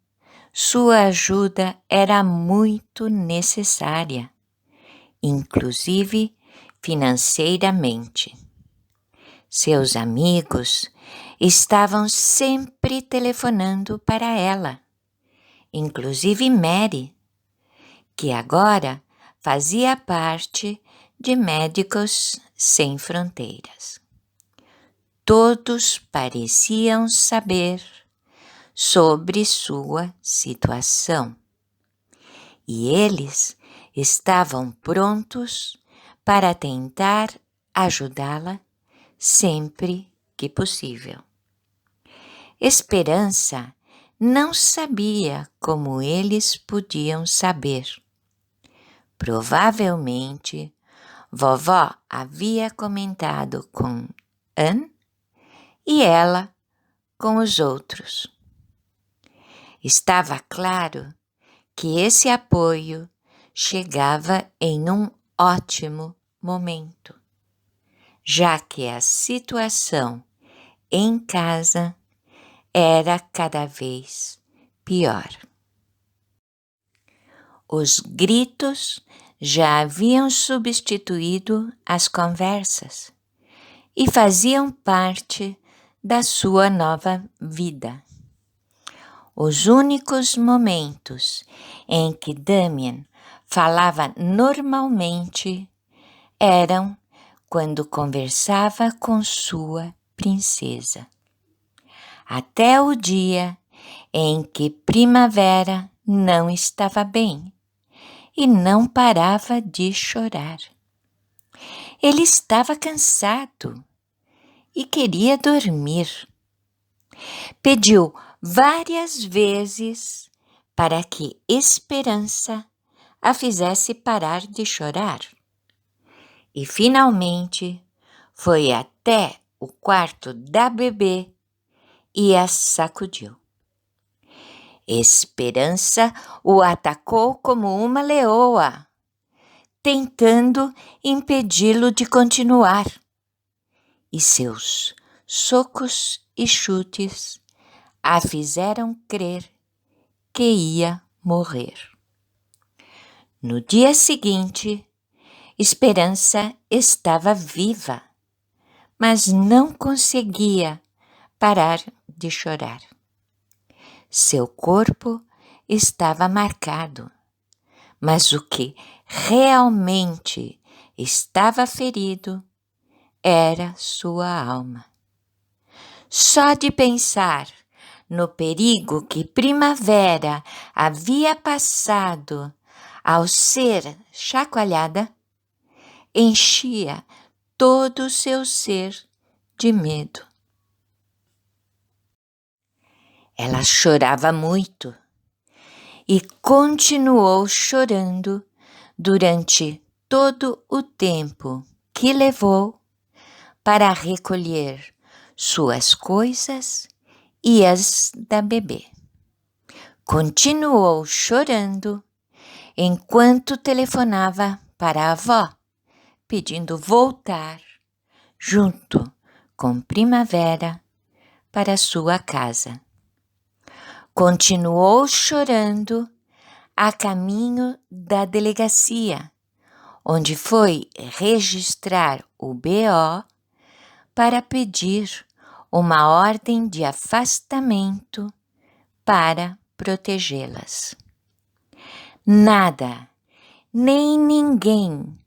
Speaker 1: sua ajuda era muito necessária, inclusive financeiramente. Seus amigos estavam sempre telefonando para ela, inclusive Mary, que agora fazia parte de Médicos Sem Fronteiras. Todos pareciam saber sobre sua situação e eles estavam prontos para tentar ajudá-la sempre que possível. Esperança não sabia como eles podiam saber. Provavelmente, vovó havia comentado com Anne e ela com os outros. Estava claro que esse apoio chegava em um ótimo momento, já que a situação em casa era cada vez pior. Os gritos já haviam substituído as conversas e faziam parte da sua nova vida. Os únicos momentos em que Damien falava normalmente eram quando conversava com sua princesa. Até o dia em que Primavera não estava bem e não parava de chorar. Ele estava cansado e queria dormir. Pediu várias vezes para que Esperança a fizesse parar de chorar. E finalmente foi até o quarto da bebê e a sacudiu. Esperança o atacou como uma leoa, tentando impedi-lo de continuar. E seus socos e chutes a fizeram crer que ia morrer. No dia seguinte, Esperança estava viva, mas não conseguia parar de chorar. Seu corpo estava marcado, mas o que realmente estava ferido era sua alma. Só de pensar no perigo que Primavera havia passado ao ser chacoalhada, enchia todo o seu ser de medo. Ela chorava muito e continuou chorando durante todo o tempo que levou para recolher suas coisas e as da bebê. Continuou chorando enquanto telefonava para a avó, pedindo voltar junto com Primavera para sua casa. Continuou chorando a caminho da delegacia, onde foi registrar o BO para pedir uma ordem de afastamento para protegê-las. Nada, nem ninguém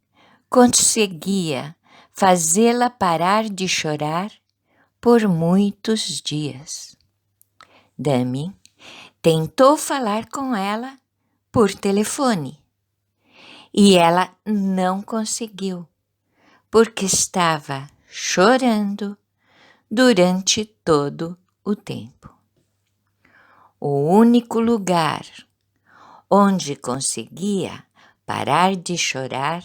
Speaker 1: conseguia fazê-la parar de chorar por muitos dias. Damien tentou falar com ela por telefone e ela não conseguiu, porque estava chorando durante todo o tempo. O único lugar onde conseguia parar de chorar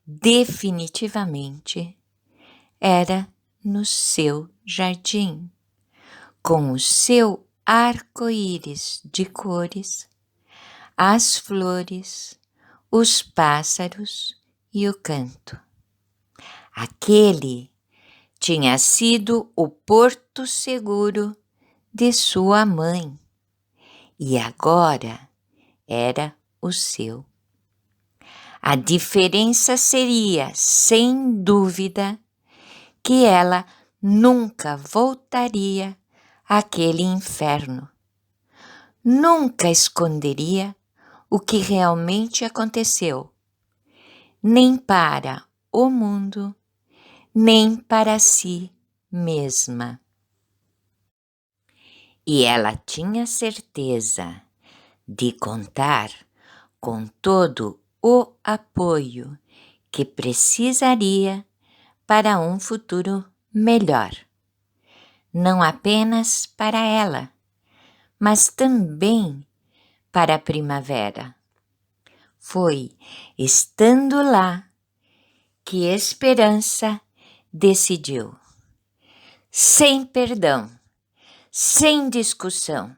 Speaker 1: definitivamente era no seu jardim, com o seu arco-íris de cores, as flores, os pássaros e o canto. Aquele tinha sido o porto seguro de sua mãe e agora era o seu. A diferença seria, sem dúvida, que ela nunca voltaria àquele inferno. Nunca esconderia o que realmente aconteceu, nem para o mundo, nem para si mesma. E ela tinha certeza de contar com todo o apoio que precisaria para um futuro melhor, não apenas para ela, mas também para a primavera. Foi estando lá que Esperança decidiu, sem perdão, sem discussão,